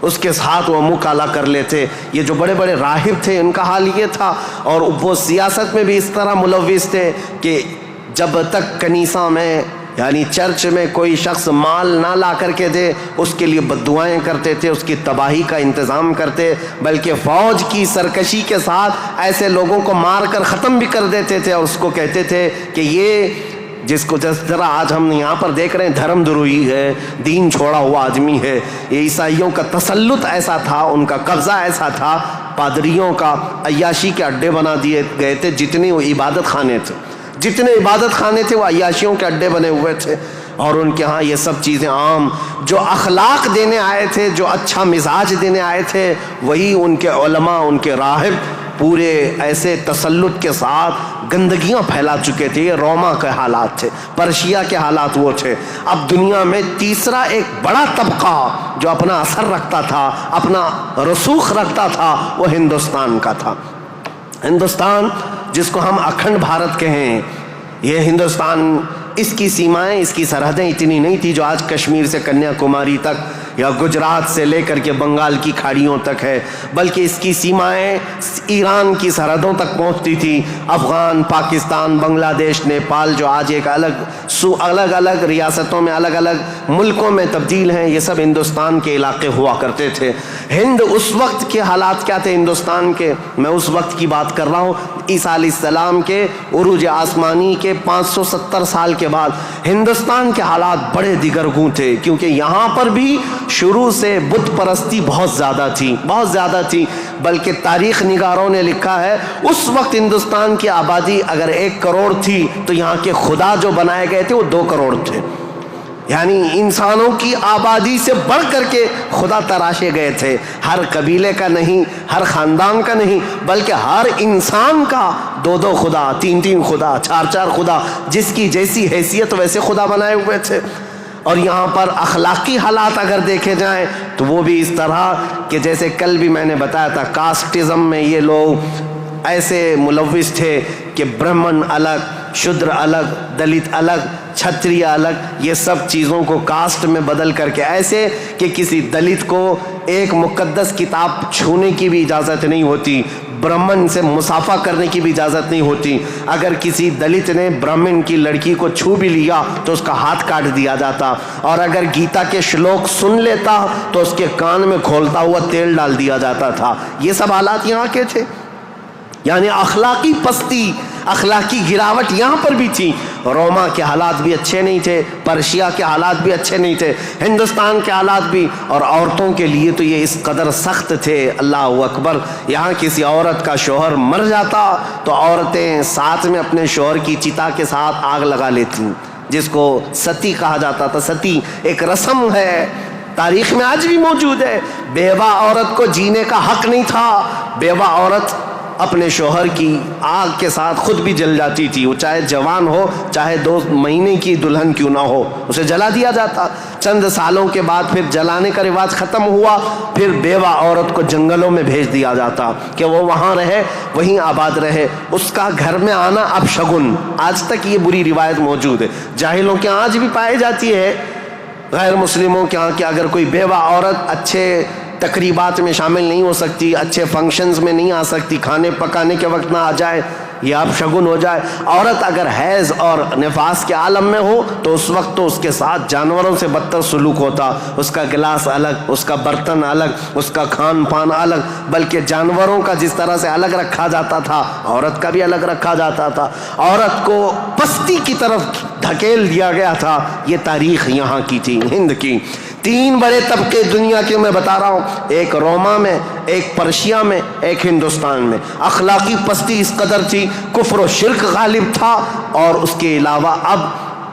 اس کے ساتھ وہ منہ کالا کر لیتے. یہ جو بڑے بڑے راہب تھے ان کا حال یہ تھا. اور وہ سیاست میں بھی اس طرح ملوث تھے کہ جب تک کنیسہ میں یعنی چرچ میں کوئی شخص مال نہ لا کر کے دے, اس کے لیے بد دعائیں کرتے تھے, اس کی تباہی کا انتظام کرتے, بلکہ فوج کی سرکشی کے ساتھ ایسے لوگوں کو مار کر ختم بھی کر دیتے تھے. اور اس کو کہتے تھے کہ یہ جس کو جس طرح آج ہم یہاں پر دیکھ رہے ہیں دھرم دروہی ہے, دین چھوڑا ہوا آدمی ہے. یہ عیسائیوں کا تسلط ایسا تھا, ان کا قبضہ ایسا تھا, پادریوں کا عیاشی کے اڈے بنا دیے گئے تھے. جتنے وہ عبادت خانے تھے, جتنے عبادت خانے تھے وہ عیاشیوں کے اڈے بنے ہوئے تھے. اور ان کے ہاں یہ سب چیزیں عام, جو اخلاق دینے آئے تھے, جو اچھا مزاج دینے آئے تھے, وہی ان کے علماء, ان کے راہب پورے ایسے تسلط کے ساتھ گندگیاں پھیلا چکے تھے. یہ روما کے حالات تھے, پرشیا کے حالات وہ تھے. اب دنیا میں تیسرا ایک بڑا طبقہ جو اپنا اثر رکھتا تھا, اپنا رسوخ رکھتا تھا, وہ ہندوستان کا تھا. ہندوستان جس کو ہم اکھنڈ بھارت کہیں, یہ ہندوستان, اس کی سیمائیں, اس کی سرحدیں اتنی نہیں تھی جو آج کشمیر سے کنیا کماری تک یا گجرات سے لے کر کے بنگال کی کھاڑیوں تک ہے, بلکہ اس کی سیمائیں ایران کی سرحدوں تک پہنچتی تھی. افغان, پاکستان, بنگلہ دیش, نیپال جو آج ایک الگ الگ ریاستوں میں, الگ الگ ملکوں میں تبدیل ہیں, یہ سب ہندوستان کے علاقے ہوا کرتے تھے. ہند اس وقت کے حالات کیا تھے ہندوستان کے, میں اس وقت کی بات کر رہا ہوں, عیسیٰ علیہ السلام کے عروج آسمانی کے 570 سال کے بعد ہندوستان کے حالات بڑے دیگرگوں تھے, کیونکہ یہاں پر بھی شروع سے بت پرستی بہت زیادہ تھی. بلکہ تاریخ نگاروں نے لکھا ہے اس وقت ہندوستان کی آبادی اگر 1 کروڑ تھی تو یہاں کے خدا جو بنائے گئے تھے وہ 2 کروڑ تھے. یعنی انسانوں کی آبادی سے بڑھ کر کے خدا تراشے گئے تھے. ہر قبیلے کا نہیں, ہر خاندان کا نہیں, بلکہ ہر انسان کا 2 خدا, 3 خدا, 4 خدا, جس کی جیسی حیثیت ویسے خدا بنائے ہوئے تھے. اور یہاں پر اخلاقی حالات اگر دیکھے جائیں تو وہ بھی اس طرح کہ جیسے کل بھی میں نے بتایا تھا, کاسٹزم میں یہ لوگ ایسے ملوث تھے کہ برہمن الگ, شودر الگ, دلت الگ, چھتریہ الگ, یہ سب چیزوں کو کاسٹ میں بدل کر کے ایسے کہ کسی دلت کو ایک مقدس کتاب چھونے کی بھی اجازت نہیں ہوتی, برہمن سے مصافحہ کرنے کی بھی اجازت نہیں ہوتی. اگر کسی دلت نے برہمن کی لڑکی کو چھو بھی لیا تو اس کا ہاتھ کاٹ دیا جاتا, اور اگر گیتا کے شلوک سن لیتا تو اس کے کان میں کھولتا ہوا تیل ڈال دیا جاتا تھا. یہ سب حالات یہاں کے تھے. یعنی اخلاقی پستی, اخلاقی گراوٹ یہاں پر بھی تھی. روما کے حالات بھی اچھے نہیں تھے, پرشیا کے حالات بھی اچھے نہیں تھے, ہندوستان کے حالات بھی. اور عورتوں کے لیے تو یہ اس قدر سخت تھے, اللہ اکبر. یہاں کسی عورت کا شوہر مر جاتا تو عورتیں ساتھ میں اپنے شوہر کی چتا کے ساتھ آگ لگا لیتی, جس کو ستی کہا جاتا تھا. ستی ایک رسم ہے, تاریخ میں آج بھی موجود ہے. بیوہ عورت کو جینے کا حق نہیں تھا. بیوہ عورت اپنے شوہر کی آگ کے ساتھ خود بھی جل جاتی تھی, وہ چاہے جوان ہو, چاہے 2 مہینے کی دلہن کیوں نہ ہو, اسے جلا دیا جاتا. چند سالوں کے بعد پھر جلانے کا رواج ختم ہوا, پھر بیوہ عورت کو جنگلوں میں بھیج دیا جاتا کہ وہ وہاں رہے, وہیں آباد رہے. اس کا گھر میں آنا اب شگن, آج تک یہ بری روایت موجود ہے. جاہلوں کے آج بھی پائی جاتی ہے, غیر مسلموں کے ہاں کہ اگر کوئی بیوہ عورت اچھے تقریبات میں شامل نہیں ہو سکتی, اچھے فنکشنز میں نہیں آ سکتی, کھانے پکانے کے وقت نہ آ جائے, یہ اب شگن ہو جائے. عورت اگر حیض اور نفاس کے عالم میں ہو تو اس وقت تو اس کے ساتھ جانوروں سے بدتر سلوک ہوتا. اس کا گلاس الگ, اس کا برتن الگ, اس کا کھان پان الگ, بلکہ جانوروں کا جس طرح سے الگ رکھا جاتا تھا عورت کا بھی الگ رکھا جاتا تھا. عورت کو پستی کی طرف دھکیل دیا گیا تھا. یہ تاریخ یہاں کی تھی, ہند کی. 3 بڑے طبقے دنیا کے میں بتا رہا ہوں, ایک روما میں, ایک پرشیا میں, ایک ہندوستان میں. اخلاقی پستی اس قدر تھی, کفر و شرک غالب تھا, اور اس کے علاوہ اب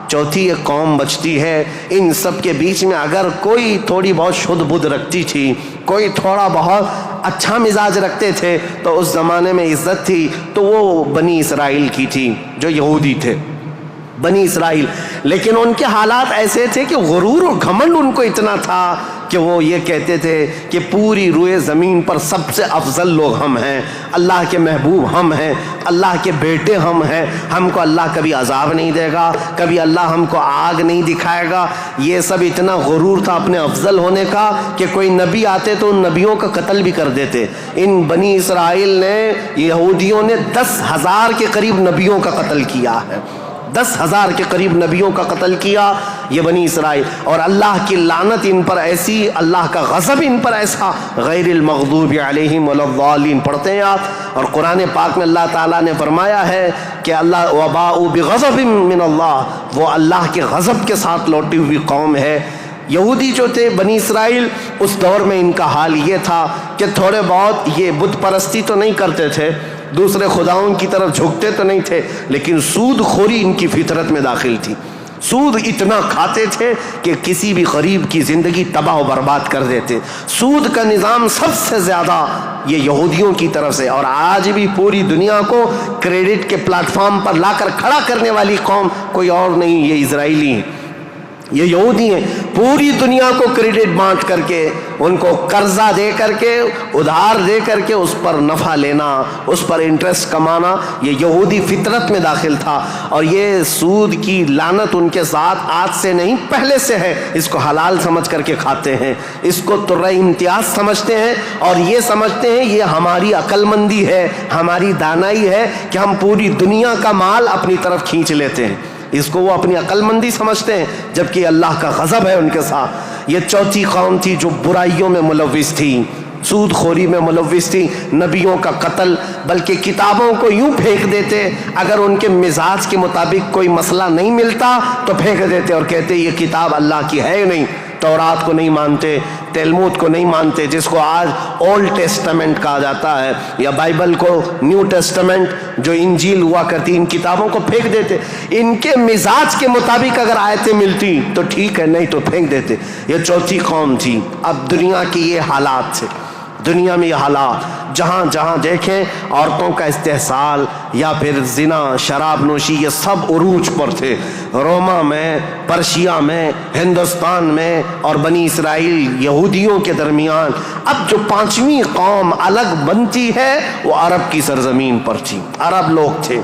چوتھی ایک قوم بچتی ہے. ان سب کے بیچ میں اگر کوئی تھوڑی بہت شدھ بدھ رکھتی تھی, کوئی تھوڑا بہت اچھا مزاج رکھتے تھے, تو اس زمانے میں عزت تھی تو وہ بنی اسرائیل کی تھی جو یہودی تھے, بنی اسرائیل. لیکن ان کے حالات ایسے تھے کہ غرور و گھمنڈ ان کو اتنا تھا کہ وہ یہ کہتے تھے کہ پوری روئے زمین پر سب سے افضل لوگ ہم ہیں, اللہ کے محبوب ہم ہیں, اللہ کے بیٹے ہم ہیں, ہم کو اللہ کبھی عذاب نہیں دے گا, کبھی اللہ ہم کو آگ نہیں دکھائے گا. یہ سب اتنا غرور تھا اپنے افضل ہونے کا کہ کوئی نبی آتے تو ان نبیوں کا قتل بھی کر دیتے. ان بنی اسرائیل نے, یہودیوں نے 10,000 کے قریب نبیوں کا قتل کیا ہے, 10,000 کے قریب نبیوں کا قتل کیا یہ بنی اسرائیل. اور اللہ کی لعنت ان پر ایسی, اللہ کا غضب ان پر ایسا, غیر المغضوب علیہم ولا الضالین پڑھتے ہیں آپ. اور قرآن پاک میں اللہ تعالیٰ نے فرمایا ہے کہ اللہ وباءوا بغضب من اللہ, وہ اللہ کے غضب کے ساتھ لوٹی ہوئی قوم ہے. یہودی جو تھے بنی اسرائیل, اس دور میں ان کا حال یہ تھا کہ تھوڑے بہت یہ بت پرستی تو نہیں کرتے تھے, دوسرے خداؤں کی طرف جھکتے تو نہیں تھے, لیکن سود خوری ان کی فطرت میں داخل تھی. سود اتنا کھاتے تھے کہ کسی بھی غریب کی زندگی تباہ و برباد کر دیتے. سود کا نظام سب سے زیادہ یہ یہودیوں کی طرف سے، اور آج بھی پوری دنیا کو کریڈٹ کے پلیٹ فارم پر لا کر کھڑا کرنے والی قوم کوئی اور نہیں، یہ اسرائیلی ہیں، یہ یہودی ہیں. پوری دنیا کو کریڈٹ بانٹ کر کے، ان کو قرضہ دے کر کے، ادھار دے کر کے اس پر نفع لینا، اس پر انٹرسٹ کمانا، یہ یہودی فطرت میں داخل تھا. اور یہ سود کی لعنت ان کے ساتھ آج سے نہیں پہلے سے ہے. اس کو حلال سمجھ کر کے کھاتے ہیں، اس کو ترہ امتیاز سمجھتے ہیں، اور یہ سمجھتے ہیں یہ ہماری عقل مندی ہے، ہماری دانائی ہے کہ ہم پوری دنیا کا مال اپنی طرف کھینچ لیتے ہیں. اس کو وہ اپنی عقل مندی سمجھتے ہیں، جبکہ اللہ کا غضب ہے ان کے ساتھ. یہ چوتھی قوم تھی جو برائیوں میں ملوث تھی، سود خوری میں ملوث تھی، نبیوں کا قتل، بلکہ کتابوں کو یوں پھینک دیتے، اگر ان کے مزاج کے مطابق کوئی مسئلہ نہیں ملتا تو پھینک دیتے اور کہتے یہ کتاب اللہ کی ہے نہیں. تورات کو نہیں مانتے، تلمود کو نہیں مانتے، جس کو آج اولڈ ٹیسٹمنٹ کہا جاتا ہے، یا بائبل کو نیو ٹیسٹمنٹ جو انجیل ہوا کرتی، ان کتابوں کو پھینک دیتے. ان کے مزاج کے مطابق اگر آیتیں ملتی تو ٹھیک ہے، نہیں تو پھینک دیتے. یہ چوتھی قوم تھی. اب دنیا کی یہ حالات تھے، دنیا میں یہ حالات جہاں جہاں دیکھیں عورتوں کا استحصال یا پھر زنا، شراب نوشی، یہ سب عروج پر تھے. روما میں، پرشیا میں، ہندوستان میں اور بنی اسرائیل یہودیوں کے درمیان. اب جو پانچویں قوم الگ بنتی ہے وہ عرب کی سرزمین پر تھی. عرب لوگ تھے،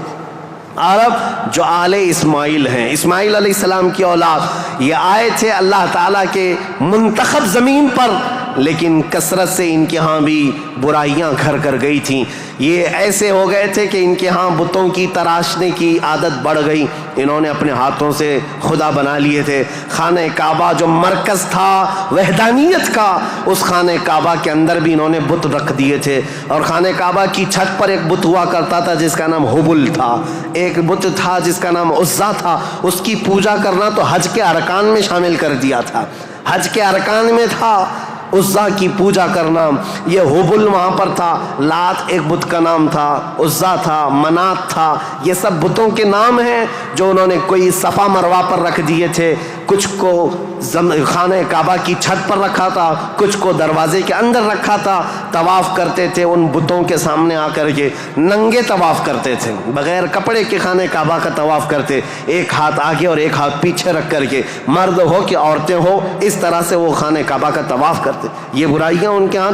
عرب جو آل اسماعیل ہیں، اسماعیل علیہ السلام کی اولاد. یہ آئے تھے اللہ تعالیٰ کے منتخب زمین پر، لیکن کثرت سے ان کے ہاں بھی برائیاں گھر کر گئی تھیں. یہ ایسے ہو گئے تھے کہ ان کے ہاں بتوں کی تراشنے کی عادت بڑھ گئی. انہوں نے اپنے ہاتھوں سے خدا بنا لیے تھے. خانہ کعبہ جو مرکز تھا وحدانیت کا، اس خانہ کعبہ کے اندر بھی انہوں نے بت رکھ دیے تھے. اور خانہ کعبہ کی چھت پر ایک بت ہوا کرتا تھا جس کا نام حبل تھا، ایک بت تھا جس کا نام عزا تھا. اس کی پوجا کرنا تو حج کے ارکان میں شامل کر دیا تھا، حج کے ارکان میں تھا عزا کی پوجا کرنا. یہ حبل وہاں پر تھا. لات ایک بت کا نام تھا، عزا تھا، منات تھا. یہ سب بتوں کے نام ہیں جو انہوں نے کوئی صفا مروہ پر رکھ دیے تھے، کچھ کو خانہ کعبہ کی چھت پر رکھا تھا، کچھ کو دروازے کے اندر رکھا تھا. طواف کرتے تھے ان بتوں کے سامنے آ کر کے، ننگے طواف کرتے تھے، بغیر کپڑے کے خانہ کعبہ کا طواف کرتے، ایک ہاتھ آگے اور ایک ہاتھ پیچھے رکھ کر کے، مرد ہو کہ عورتیں ہو، اس طرح سے وہ خانہ کعبہ کا طواف کرتے. یہ برائیاں ان کے ہاں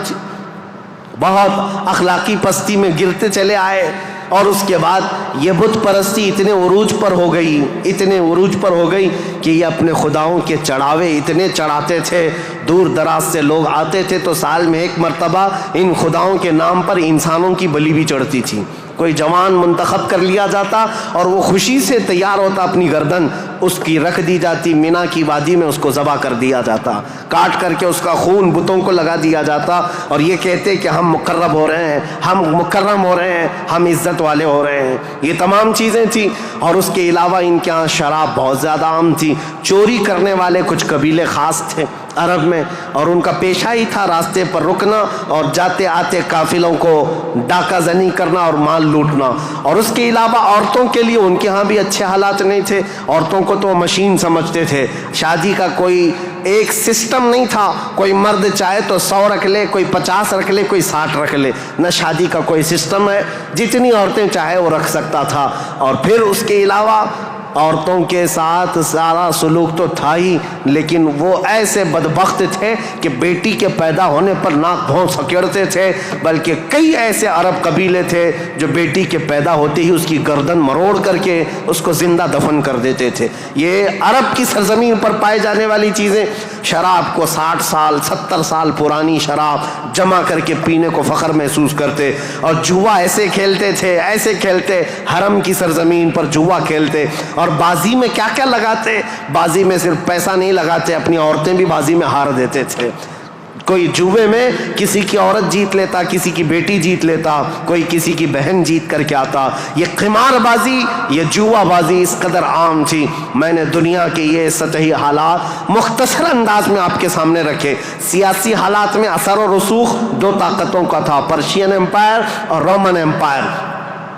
بہت اخلاقی پستی میں گرتے چلے آئے. اور اس کے بعد یہ بت پرستی اتنے عروج پر ہو گئی، اتنے عروج پر ہو گئی کہ یہ اپنے خداؤں کے چڑھاوے اتنے چڑھاتے تھے. دور دراز سے لوگ آتے تھے تو سال میں ایک مرتبہ ان خداؤں کے نام پر انسانوں کی بلی بھی چڑھتی تھی. کوئی جوان منتخب کر لیا جاتا اور وہ خوشی سے تیار ہوتا، اپنی گردن اس کی رکھ دی جاتی، مینا کی وادی میں اس کو ذبح کر دیا جاتا، کاٹ کر کے اس کا خون بتوں کو لگا دیا جاتا. اور یہ کہتے کہ ہم مقرب ہو رہے ہیں، ہم مکرم ہو رہے ہیں، ہم عزت والے ہو رہے ہیں. یہ تمام چیزیں تھیں. اور اس کے علاوہ ان کے ہاں شراب بہت زیادہ عام تھی. چوری کرنے والے کچھ قبیلے خاص تھے عرب میں، اور ان کا پیشہ ہی تھا راستے پر رکنا اور جاتے آتے قافلوں کو ڈاکہ زنی کرنا اور مال لوٹنا. اور اس کے علاوہ عورتوں کے لیے ان کے ہاں بھی اچھے حالات نہیں تھے. عورتوں کو تو مشین سمجھتے تھے. شادی کا کوئی ایک سسٹم نہیں تھا. کوئی مرد چاہے تو 100 رکھ لے، کوئی 50 رکھ لے، کوئی 60 رکھ لے. نہ شادی کا کوئی سسٹم ہے، جتنی عورتیں چاہے وہ رکھ سکتا تھا. اور پھر اس کے علاوہ عورتوں کے ساتھ سارا سلوک تو تھا ہی، لیکن وہ ایسے بدبخت تھے کہ بیٹی کے پیدا ہونے پر ناک بھون سکیڑتے تھے. بلکہ کئی ایسے عرب قبیلے تھے جو بیٹی کے پیدا ہوتے ہی اس کی گردن مروڑ کر کے اس کو زندہ دفن کر دیتے تھے. یہ عرب کی سرزمین پر پائے جانے والی چیزیں. شراب کو 60 سال 70 سال پرانی شراب جمع کر کے پینے کو فخر محسوس کرتے. اور جوا ایسے کھیلتے تھے، ایسے کھیلتے، حرم کی سرزمین پر جوا کھیلتے. اور بازی میں کیا کیا لگاتے. بازی میں صرف پیسہ نہیں لگاتے، اپنی عورتیں بھی بازی میں ہار دیتے تھے. کوئی جوے میں کسی کی عورت جیت لیتا، کسی کی بیٹی جیت لیتا، کوئی کسی کی بہن جیت کر کے آتا. یہ قمار بازی، یہ جوا بازی اس قدر عام تھی. میں نے دنیا کے یہ سطحی حالات مختصر انداز میں آپ کے سامنے رکھے. سیاسی حالات میں اثر و رسوخ 2 طاقتوں کا تھا، پرشین امپائر اور رومن امپائر.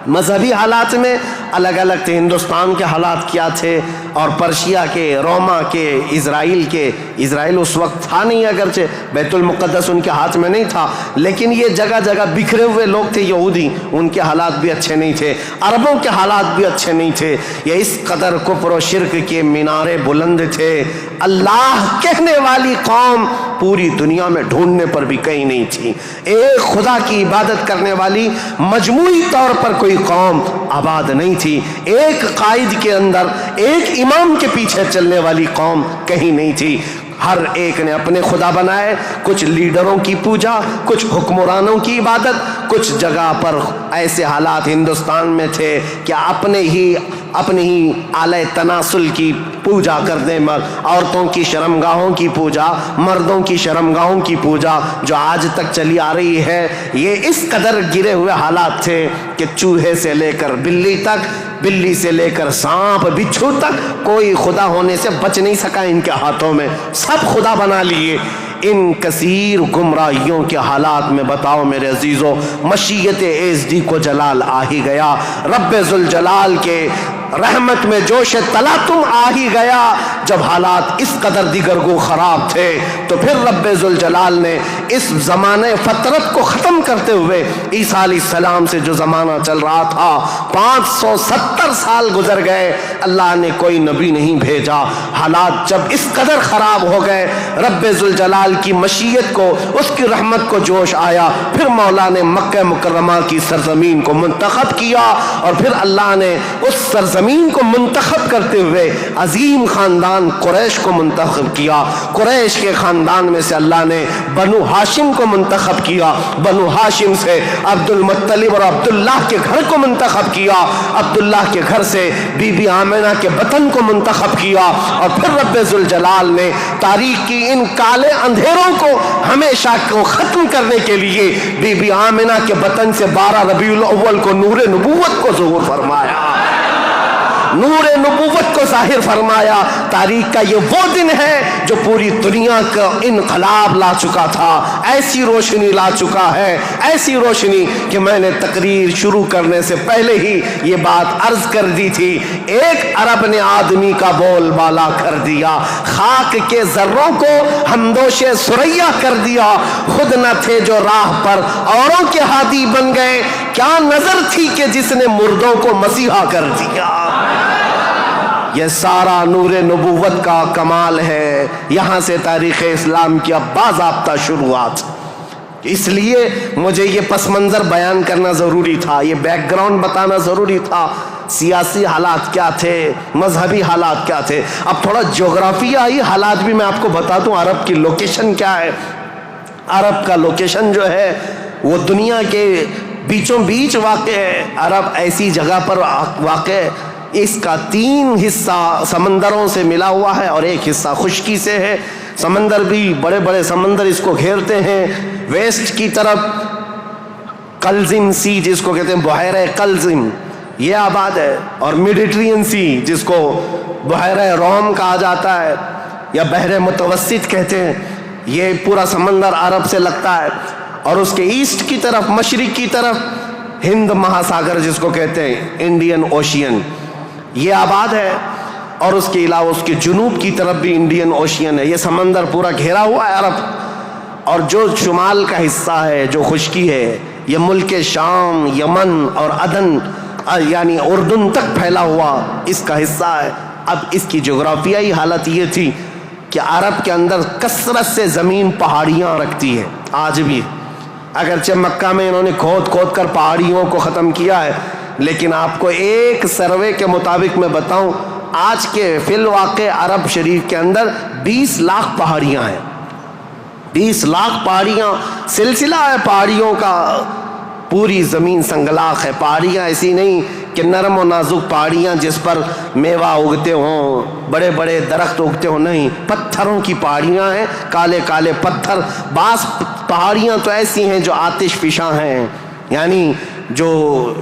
مذہبی حالات میں الگ الگ تھے. ہندوستان کے حالات کیا تھے اور پرشیا کے، روما کے، اسرائیل اس وقت تھا نہیں، اگرچہ بیت المقدس ان کے ہاتھ میں نہیں تھا، لیکن یہ جگہ جگہ بکھرے ہوئے لوگ تھے یہودی، ان کے حالات بھی اچھے نہیں تھے. عربوں کے حالات بھی اچھے نہیں تھے. یہ اس قدر کفر و شرک کے مینارے بلند تھے. اللہ کہنے والی قوم پوری دنیا میں ڈھونڈنے پر بھی کہیں نہیں تھی. ایک خدا کی عبادت کرنے والی مجموعی طور پر کوئی قوم آباد نہیں تھی. ایک قائد کے اندر، ایک امام کے پیچھے چلنے والی قوم کہیں نہیں تھی. ہر ایک نے اپنے خدا بنائے. کچھ لیڈروں کی پوجا، کچھ حکمرانوں کی عبادت. کچھ جگہ پر ایسے حالات ہندوستان میں تھے کہ اپنے ہی آلہ تناسل کی پوجا کرتے، عورتوں کی شرمگاہوں کی پوجا، مردوں کی شرمگاہوں کی پوجا جو آج تک چلی آ رہی ہے. یہ اس قدر گرے ہوئے حالات تھے کہ چوہے سے لے کر بلی تک، بلی سے لے کر سانپ بچھو تک کوئی خدا ہونے سے بچ نہیں سکا ان کے ہاتھوں میں. سب خدا بنا لیے. ان کثیر گمراہیوں کے حالات میں بتاؤ میرے عزیزو، مشیت ایزدی کو جلال آ ہی گیا. رب ذوالجلال کے رحمت میں جوش تلاطم آ ہی گیا. جب حالات اس قدر دیگرگو خراب تھے تو پھر رب ذوالجلال نے اس زمانے فطرت کو ختم کرتے ہوئے عیسیٰ علیہ السلام سے جو زمانہ چل رہا تھا، 570 سال گزر گئے، اللہ نے کوئی نبی نہیں بھیجا. حالات جب اس قدر خراب ہو گئے، رب ذوالجلال کی مشیت کو، اس کی رحمت کو جوش آیا. پھر مولا نے مکہ مکرمہ کی سرزمین کو منتخب کیا، اور پھر اللہ نے اس سرزمین کو منتخب کرتے ہوئے عظیم خاندان قریش کو منتخب کیا. قریش کے خاندان میں سے اللہ نے بنو ہاشم کو منتخب کیا. بنو ہاشم سے عبد المطلب اور عبداللہ کے گھر کو منتخب کیا. عبداللہ کے گھر سے بی بی آمنہ کے بطن کو منتخب کیا. اور پھر رب ذوالجلال نے تاریخ کی ان کالے اندھیروں کو ہمیشہ کو ختم کرنے کے لیے بی بی آمنہ کے بطن سے 12 ربیع الاول کو نور نبوت کو ظہور فرمایا، نور نبوت کو ظاہر فرمایا. تاریخ کا یہ وہ دن ہے جو پوری دنیا کا انقلاب لا چکا تھا. ایسی روشنی لا چکا ہے، ایسی روشنی کہ میں نے تقریر شروع کرنے سے پہلے ہی یہ بات عرض کر دی تھی. ایک عرب نے آدمی کا بول بالا کر دیا، خاک کے ذروں کو ہمدوش ثریا کر دیا. خود نہ تھے جو راہ پر اوروں کے ہادی بن گئے، کیا نظر تھی کہ جس نے مردوں کو مسیحا کر دیا. یہ سارا نور نبوت کا کمال ہے. یہاں سے تاریخ اسلام کی اب باضابطہ شروعات. اس لیے مجھے یہ پس منظر بیان کرنا ضروری تھا، یہ بیک گراؤنڈ بتانا ضروری تھا. سیاسی حالات کیا تھے، مذہبی حالات کیا تھے. اب تھوڑا جغرافیائی حالات بھی میں آپ کو بتا دوں. عرب کی لوکیشن کیا ہے. عرب کا لوکیشن جو ہے وہ دنیا کے بیچوں بیچ واقع ہے. عرب ایسی جگہ پر واقع ہے، اس کا 3 حصہ سمندروں سے ملا ہوا ہے اور 1 حصہ خشکی سے ہے. سمندر بھی بڑے بڑے سمندر اس کو گھیرتے ہیں. ویسٹ کی طرف قلزم سی جس کو کہتے ہیں بحیرہ قلزم، یہ آباد ہے. اور میڈیٹرین سی جس کو بحیرہ روم کہا جاتا ہے یا بحر متوسط کہتے ہیں، یہ پورا سمندر عرب سے لگتا ہے. اور اس کے ایسٹ کی طرف، مشرق کی طرف ہند مہاساگر جس کو کہتے ہیں انڈین اوشین، یہ آباد ہے. اور اس کے علاوہ اس کے جنوب کی طرف بھی انڈین اوشین ہے. یہ سمندر پورا گھیرا ہوا ہے عرب. اور جو شمال کا حصہ ہے، جو خشکی ہے، یہ ملک شام، یمن اور عدن یعنی اردن تک پھیلا ہوا اس کا حصہ ہے. اب اس کی جغرافیائی حالت یہ تھی کہ عرب کے اندر کثرت سے زمین پہاڑیاں رکھتی ہے آج بھی. اگرچہ مکہ میں انہوں نے کھود کھود کر پہاڑیوں کو ختم کیا ہے، لیکن آپ کو ایک سروے کے مطابق میں بتاؤں، آج کے فی الواقع عرب شریف کے اندر 20 لاکھ پہاڑیاں ہیں. 20 لاکھ پہاڑیاں، سلسلہ ہے پہاڑیوں کا. پوری زمین سنگلاخ ہے. پہاڑیاں ایسی نہیں کہ نرم و نازک پہاڑیاں جس پر میوہ اگتے ہوں، بڑے بڑے درخت اگتے ہوں، نہیں، پتھروں کی پہاڑیاں ہیں، کالے کالے پتھر. بعض پہاڑیاں تو ایسی ہیں جو آتش فشاں ہیں، یعنی جو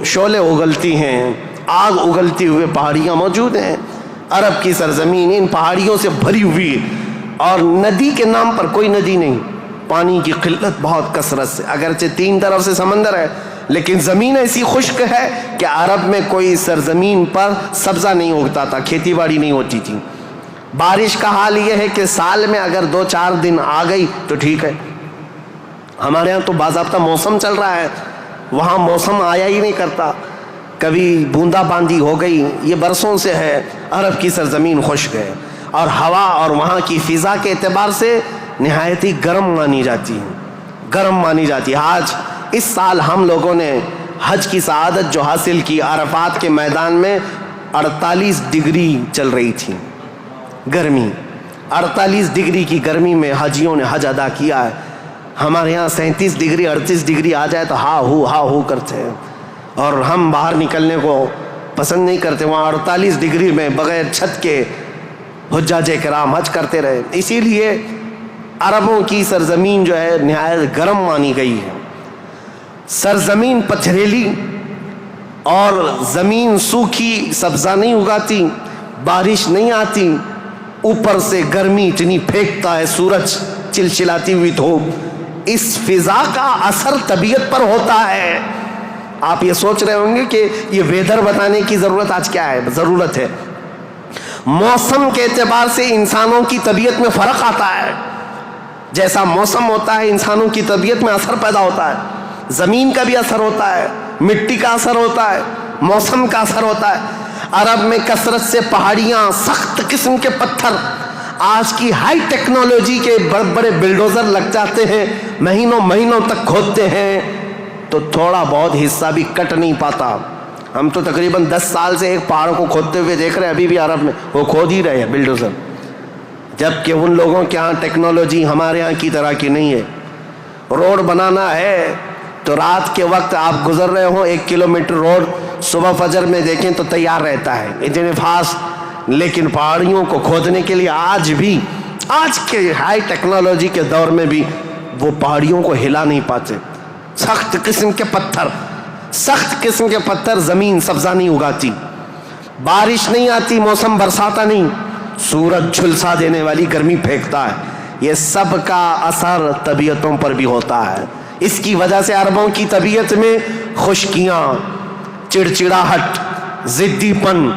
شعلے اگلتی ہیں، آگ اگلتی ہوئے پہاڑیاں موجود ہیں. عرب کی سرزمین ان پہاڑیوں سے بھری ہوئی، اور ندی کے نام پر کوئی ندی نہیں. پانی کی قلت بہت کثرت سے، اگرچہ 3 طرف سے سمندر ہے لیکن زمین ایسی خشک ہے کہ عرب میں کوئی سرزمین پر سبزہ نہیں اگتا تھا، کھیتی باڑی نہیں ہوتی تھی۔ بارش کا حال یہ ہے کہ سال میں اگر 2-4 دن آ گئی تو ٹھیک ہے، ہمارے یہاں تو باضابطہ موسم چل رہا ہے، وہاں موسم آیا ہی نہیں کرتا، کبھی بوندا باندی ہو گئی، یہ برسوں سے ہے۔ عرب کی سرزمین خشک ہے اور ہوا اور وہاں کی فضا کے اعتبار سے نہایت ہی گرم مانی جاتی ہے۔ آج اس سال ہم لوگوں نے حج کی سعادت جو حاصل کی، عرفات کے میدان میں 48 ڈگری چل رہی تھی گرمی، 48 ڈگری کی گرمی میں حاجیوں نے حج ادا کیا ہے۔ ہمارے یہاں 37 ڈگری 38 ڈگری آ جائے تو ہا ہو کرتے ہیں، اور ہم باہر نکلنے کو پسند نہیں کرتے۔ وہاں 48 ڈگری میں بغیر چھت کے حجاج کرام حج کرتے رہے۔ اسی لیے عربوں کی سرزمین جو ہے نہایت گرم مانی گئی ہے۔ سرزمین پتھریلی اور زمین سوکھی، سبزہ نہیں اگاتی، بارش نہیں آتی، اوپر سے گرمی اتنی پھینکتا ہے سورج، چلچلاتی ہوئی دھوپ، اس فضا کا اثر طبیعت پر ہوتا ہے۔ آپ یہ سوچ رہے ہوں گے کہ یہ ویدر بتانے کی ضرورت آج کیا ہے؟ ضرورت ہے، موسم کے اعتبار سے انسانوں کی طبیعت میں فرق آتا ہے۔ جیسا موسم ہوتا ہے انسانوں کی طبیعت میں اثر پیدا ہوتا ہے، زمین کا بھی اثر ہوتا ہے، مٹی کا اثر ہوتا ہے، موسم کا اثر ہوتا ہے۔ عرب میں کثرت سے پہاڑیاں، سخت قسم کے پتھر، آج کی ہائی ٹیکنالوجی کے بڑے بڑے بلڈوزر لگ جاتے ہیں، مہینوں تک کھودتے ہیں تو تھوڑا بہت حصہ بھی کٹ نہیں پاتا۔ ہم تو تقریباً 10 سال سے ایک پہاڑ کو کھودتے ہوئے دیکھ رہے ہیں، ابھی بھی عرب میں وہ کھود ہی رہے ہیں بلڈوزر، جبکہ ان لوگوں کے ہاں ٹیکنالوجی ہمارے ہاں کی طرح کی نہیں ہے۔ روڈ بنانا ہے تو رات کے وقت آپ گزر رہے ہوں 1 کلومیٹر روڈ، صبح فجر میں دیکھیں تو تیار رہتا ہے، اتنے فاسٹ۔ لیکن پہاڑیوں کو کھودنے کے لیے آج بھی، آج کے ہائی ٹیکنالوجی کے دور میں بھی وہ پہاڑیوں کو ہلا نہیں پاتے۔ سخت قسم کے پتھر، زمین سبزہ نہیں اگاتی، بارش نہیں آتی، موسم برساتا نہیں، سورج جھلسا دینے والی گرمی پھینکتا ہے۔ یہ سب کا اثر طبیعتوں پر بھی ہوتا ہے۔ اس کی وجہ سے عربوں کی طبیعت میں خشکیاں، چڑچڑاہٹ، ضدی پن،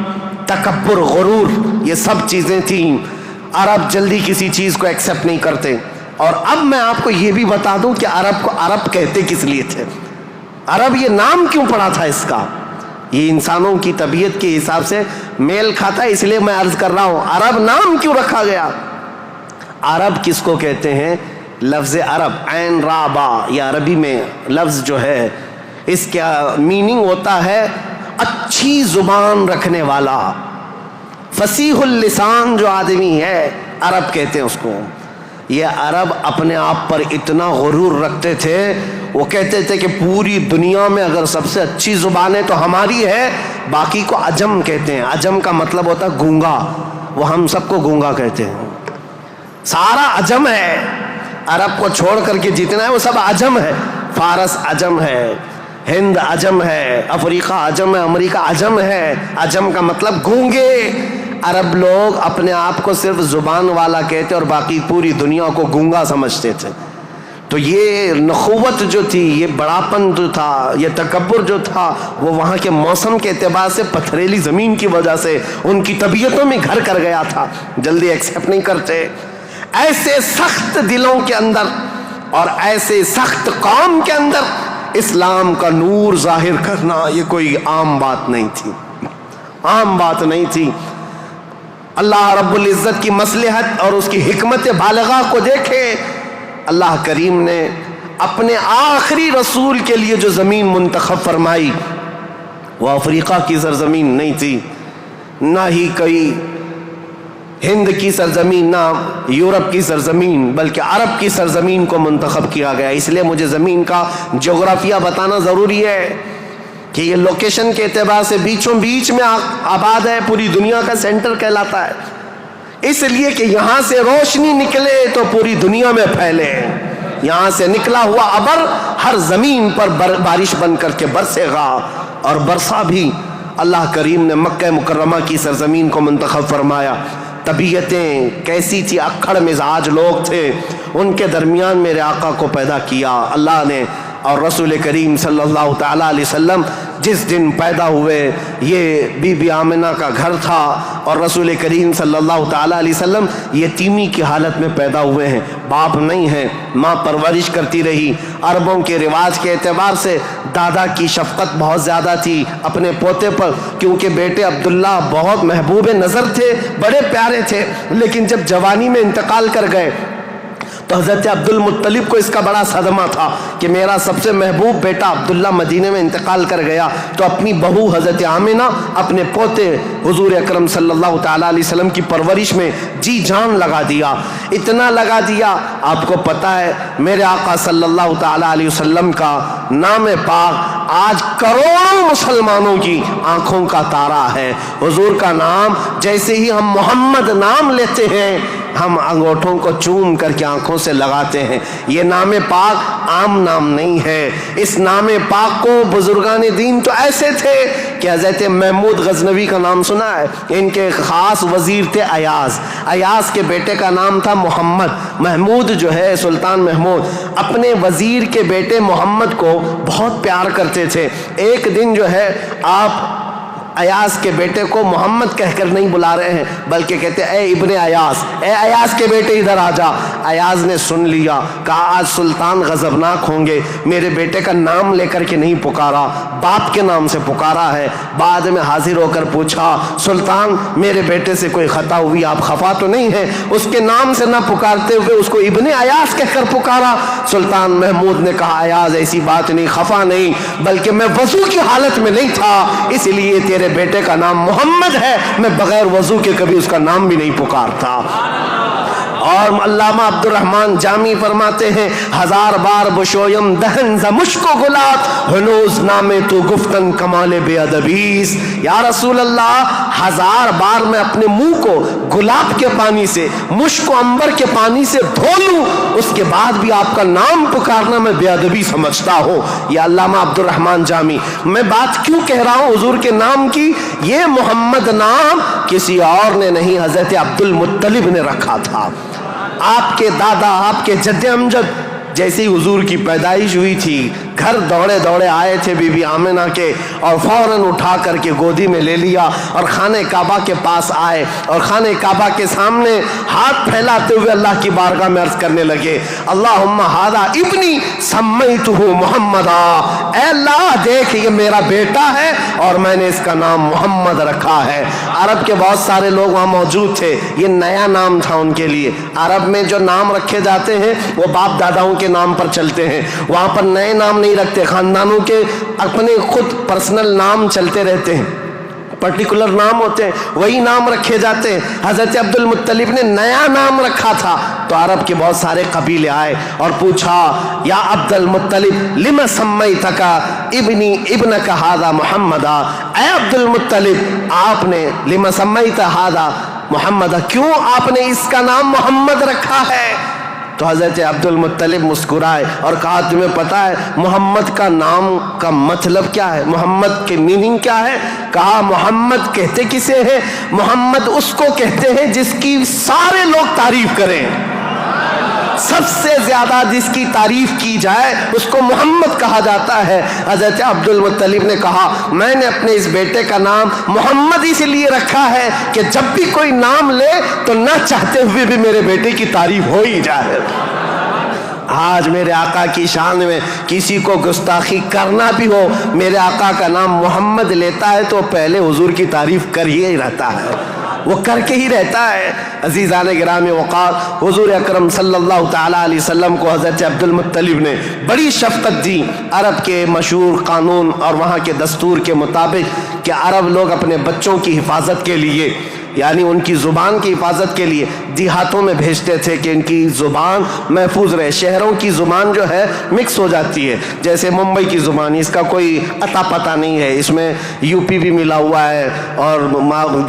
تکبر، غرور، یہ سب چیزیں تھیں۔ عرب جلدی کسی چیز کو ایکسیپٹ نہیں کرتے۔ اور اب میں آپ کو یہ بھی بتا دوں کہ عرب کو عرب کہتے کس لیے تھے، عرب یہ نام کیوں پڑا تھا اس کا۔ یہ انسانوں کی طبیعت کے حساب سے میل کھاتا ہے، اس لیے میں عرض کر رہا ہوں عرب نام کیوں رکھا گیا۔ عرب کس کو کہتے ہیں؟ لفظ عرب، عین را با، یہ عربی میں لفظ جو ہے اس کا میننگ ہوتا ہے اچھی زبان رکھنے والا، فصیح اللسان جو آدمی ہے، عرب کہتے ہیں اس کو۔ یہ عرب اپنے آپ پر اتنا غرور رکھتے تھے، وہ کہتے تھے کہ پوری دنیا میں اگر سب سے اچھی زبان ہے تو ہماری ہے، باقی کو عجم کہتے ہیں۔ عجم کا مطلب ہوتا ہے گونگا، وہ ہم سب کو گونگا کہتے ہیں، سارا عجم ہے، عرب کو چھوڑ کر کے جتنا ہے وہ سب عجم ہے۔ فارس عجم ہے، ہند عجم ہے، افریقہ عجم ہے، امریکہ عجم ہے۔ عجم کا مطلب گونگے۔ عرب لوگ اپنے آپ کو صرف زبان والا کہتے اور باقی پوری دنیا کو گونگا سمجھتے تھے۔ تو یہ نخوت جو تھی، یہ بڑاپن جو تھا، یہ تکبر جو تھا، وہ وہاں کے موسم کے اعتبار سے پتھریلی زمین کی وجہ سے ان کی طبیعتوں میں گھر کر گیا تھا، جلدی ایکسیپٹ نہیں کرتے۔ ایسے سخت دلوں کے اندر اور ایسے سخت قوم کے اندر اسلام کا نور ظاہر کرنا یہ کوئی عام بات نہیں تھی، عام بات نہیں تھی۔ اللہ رب العزت کی مصلحت اور اس کی حکمت بالغہ کو دیکھیں، اللہ کریم نے اپنے آخری رسول کے لیے جو زمین منتخب فرمائی وہ افریقہ کی سرزمین نہیں تھی، نہ ہی کوئی ہند کی سرزمین، نہ یورپ کی سرزمین، بلکہ عرب کی سرزمین کو منتخب کیا گیا۔ اس لیے مجھے زمین کا جغرافیہ بتانا ضروری ہے کہ یہ لوکیشن کے اعتبار سے بیچوں بیچ میں آباد ہے، پوری دنیا کا سینٹر کہلاتا ہے، اس لیے کہ یہاں سے روشنی نکلے تو پوری دنیا میں پھیلے۔ یہاں سے نکلا ہوا ابر ہر زمین پر بارش بن کر کے برسے گا، اور برسا بھی۔ اللہ کریم نے مکہ مکرمہ کی سرزمین کو منتخب فرمایا۔ طبیعتیں کیسی تھی، اکھڑ مزاج لوگ تھے، ان کے درمیان میرے آقا کو پیدا کیا۔ اللہ نے اور رسول کریم صلی اللہ تعالیٰ علیہ وسلم جس دن پیدا ہوئے یہ بی بی آمنہ کا گھر تھا، اور رسول کریم صلی اللہ تعالیٰ علیہ وسلم یتیمی کی حالت میں پیدا ہوئے ہیں، باپ نہیں ہیں، ماں پرورش کرتی رہی۔ عربوں کے رواج کے اعتبار سے دادا کی شفقت بہت زیادہ تھی اپنے پوتے پر، کیونکہ بیٹے عبداللہ بہت محبوب نظر تھے، بڑے پیارے تھے، لیکن جب جوانی میں انتقال کر گئے تو حضرت عبد المطلب کو اس کا بڑا صدمہ تھا کہ میرا سب سے محبوب بیٹا عبداللہ مدینے میں انتقال کر گیا، تو اپنی بہو حضرت آمنہ اپنے پوتے حضور اکرم صلی اللہ تعالیٰ علیہ وسلم کی پرورش میں جی جان لگا دیا، اتنا لگا دیا۔ آپ کو پتہ ہے میرے آقا صلی اللہ تعالیٰ علیہ وسلم کا نام پاک آج کروڑوں مسلمانوں کی آنکھوں کا تارا ہے۔ حضور کا نام جیسے ہی ہم محمد نام لیتے ہیں ہم انگوٹھوں کو چوم کر کے آنکھوں سے لگاتے ہیں۔ یہ نام پاک عام نام نہیں ہے، اس نام پاک کو بزرگان دین تو ایسے تھے کہ حضرت محمود غزنوی کا نام سنا ہے، ان کے خاص وزیر تھے ایاز، ایاز کے بیٹے کا نام تھا محمد۔ محمود جو ہے سلطان محمود اپنے وزیر کے بیٹے محمد کو بہت پیار کرتے تھے۔ ایک دن جو ہے آپ ایاز کے بیٹے کو محمد کہہ کر نہیں بلا رہے ہیں بلکہ کہتے اے ابن ایاز، اے ایاز کے بیٹے ادھر آ جا۔ ایاز نے سن لیا، کہا آج سلطان غضبناک ہوں گے، میرے بیٹے کا نام لے کر کے نہیں پکارا، باپ کے نام سے پکارا ہے۔ بعد میں حاضر ہو کر پوچھا سلطان میرے بیٹے سے کوئی خطا ہوئی، آپ خفا تو نہیں ہیں؟ اس کے نام سے نہ پکارتے ہوئے اس کو ابن ایاز کہہ کر پکارا۔ سلطان محمود نے کہا ایاز ایسی بات نہیں، خفا نہیں، بلکہ میں وضو کی حالت میں نہیں تھا، اس لیے تیرے بیٹے کا نام محمد ہے، میں بغیر وضو کے کبھی اس کا نام بھی نہیں پکارتا۔ اور علامہ عبد الرحمن جامی فرماتے ہیں ہزار بار بشویم دہن ز مشک و گلاب ہنوز نامے تو گفتن کمال بے ادبیس۔ یا رسول اللہ ہزار بار میں اپنے منہ کو گلاب کے پانی سے، مشک و عنبر کے پانی سے دھو لوں، اس کے بعد بھی آپ کا نام پکارنا میں بے ادبی سمجھتا ہوں۔ یا علامہ عبد الرحمن جامی، میں بات کیوں کہہ رہا ہوں حضور کے نام کی؟ یہ محمد نام کسی اور نے نہیں، حضرت عبد المطلب نے رکھا تھا۔ آپ کے دادا، آپ کے جد امجد جیسے ہی حضور کی پیدائش ہوئی تھی گھر دوڑے دوڑے آئے تھے بی بی آمنہ کے، اور فوراً اٹھا کر کے گودی میں لے لیا اور خانہ کعبہ کے پاس آئے اور خانہ کعبہ کے سامنے ہاتھ پھیلاتے ہوئے اللہ کی بارگاہ میں عرض کرنے لگے اللہم ھذا ابنی سمیتہ محمدا، اے اللہ دیکھ یہ میرا بیٹا ہے اور میں نے اس کا نام محمد رکھا ہے۔ عرب کے بہت سارے لوگ وہاں موجود تھے، یہ نیا نام تھا ان کے لیے۔ عرب میں جو نام رکھے جاتے ہیں وہ باپ داداؤں کے نام پر چلتے ہیں، وہاں پر نئے نام نہیں رکھتے، خاندانوں کے اپنے خود پرسنل نام چلتے رہتے ہیں، پرٹیکولر نام ہوتے ہیں، وہی نام رکھے جاتے ہیں۔ حضرت عبد المطلب نے نیا نام رکھا تھا تو عرب کے بہت سارے قبیلے آئے اور پوچھا یا عبد المطلب لم سمیتک ابنی ابنک ھذا محمدا، اے عبد المطلب آپ نے لم سمیت ھذا محمدا، کیوں آپ نے اس کا نام محمد رکھا ہے؟ تو حضرت عبد المطلب مسکرائے اور کہا تمہیں پتہ ہے محمد کا نام کا مطلب کیا ہے، محمد کے میننگ کیا ہے؟ کہا محمد کہتے کسے ہیں؟ محمد اس کو کہتے ہیں جس کی سارے لوگ تعریف کریں، سب سے زیادہ جس کی تعریف کی جائے اس کو محمد کہا جاتا ہے۔ حضرت عبد المطلب نے کہا میں نے اپنے اس بیٹے کا نام محمد اس لیے رکھا ہے کہ جب بھی کوئی نام لے تو نہ چاہتے ہوئے بھی میرے بیٹے کی تعریف ہو ہی جائے۔ آج میرے آقا کی شان میں کسی کو گستاخی کرنا بھی ہو، میرے آقا کا نام محمد لیتا ہے تو پہلے حضور کی تعریف کر ہی رہتا ہے، وہ کر کے ہی رہتا ہے۔ عزیزان گرامی وقار، حضور اکرم صلی اللہ تعالیٰ علیہ وسلم کو حضرت عبد المطلب نے بڑی شفقت دی۔ عرب کے مشہور قانون اور وہاں کے دستور کے مطابق کہ عرب لوگ اپنے بچوں کی حفاظت کے لیے، یعنی ان کی زبان کی حفاظت کے لیے دیہاتوں میں بھیجتے تھے کہ ان کی زبان محفوظ رہے۔ شہروں کی زبان جو ہے مکس ہو جاتی ہے، جیسے ممبئی کی زبان، اس کا کوئی عطا پتہ نہیں ہے، اس میں یو پی بھی ملا ہوا ہے اور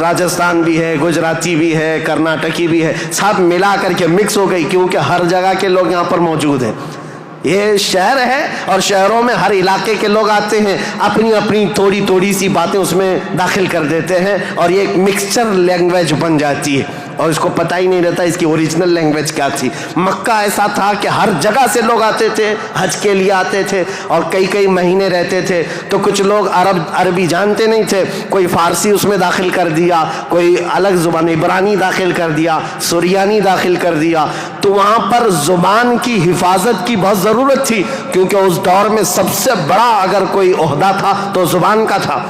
راجستھان بھی ہے، گجراتی بھی ہے، کرناٹکی بھی ہے، سب ملا کر کے مکس ہو گئی کیونکہ ہر جگہ کے لوگ یہاں پر موجود ہیں۔ یہ شہر ہے اور شہروں میں ہر علاقے کے لوگ آتے ہیں، اپنی اپنی تھوڑی سی باتیں اس میں داخل کر دیتے ہیں اور یہ ایک مکسچر لینگویج بن جاتی ہے۔ اور اس کو پتہ ہی نہیں رہتا اس کی اوریجنل لینگویج کیا تھی. مکہ ایسا تھا کہ ہر جگہ سے لوگ آتے تھے, حج کے لیے آتے تھے اور کئی کئی مہینے رہتے تھے. تو کچھ لوگ عربی جانتے نہیں تھے, کوئی فارسی اس میں داخل کر دیا, کوئی الگ زبان عبرانی داخل کر دیا, سریانی داخل کر دیا. تو وہاں پر زبان کی حفاظت کی بہت ضرورت تھی, کیونکہ اس دور میں سب سے بڑا اگر کوئی عہدہ تھا تو زبان کا تھا.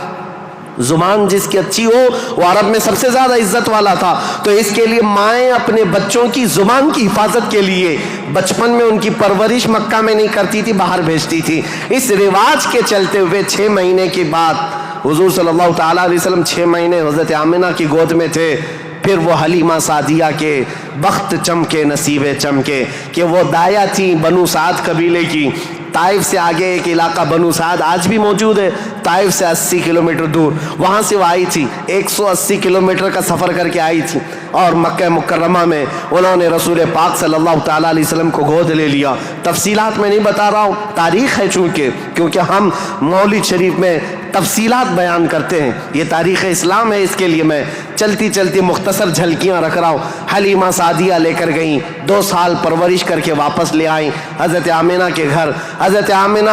زبان جس کی اچھی ہو وہ عرب میں سب سے زیادہ عزت والا تھا. تو اس کے لیے مائیں اپنے بچوں کی زبان کی حفاظت کے لیے بچپن میں ان کی پرورش مکہ میں نہیں کرتی تھی, باہر بھیجتی تھی. اس رواج کے چلتے ہوئے 6 مہینے کے بعد حضور صلی اللہ تعالیٰ علیہ وسلم 6 مہینے حضرت آمنہ کی گود میں تھے. پھر وہ حلیمہ سعدیہ کے بخت چمکے, نصیبے چمکے کہ وہ دایا تھی بنو سعد قبیلے کی. طائف سے آگے ایک علاقہ بنو سعد آج بھی موجود ہے, طائف سے 80 کلومیٹر دور, وہاں سے وہ آئی تھی. 180 کلومیٹر کا سفر کر کے آئی تھی اور مکہ مکرمہ میں انہوں نے رسول پاک صلی اللہ تعالیٰ علیہ وسلم کو گود لے لیا. تفصیلات میں نہیں بتا رہا ہوں, تاریخ ہے چونکہ, کیونکہ ہم مولد شریف میں تفصیلات بیان کرتے ہیں, یہ تاریخ اسلام ہے, اس کے لیے میں چلتی چلتی مختصر جھلکیاں رکھ رہا ہوں. حلیمہ سعدیہ لے کر گئیں, 2 سال پرورش کر کے واپس لے آئیں حضرت آمنہ کے گھر. حضرت آمنہ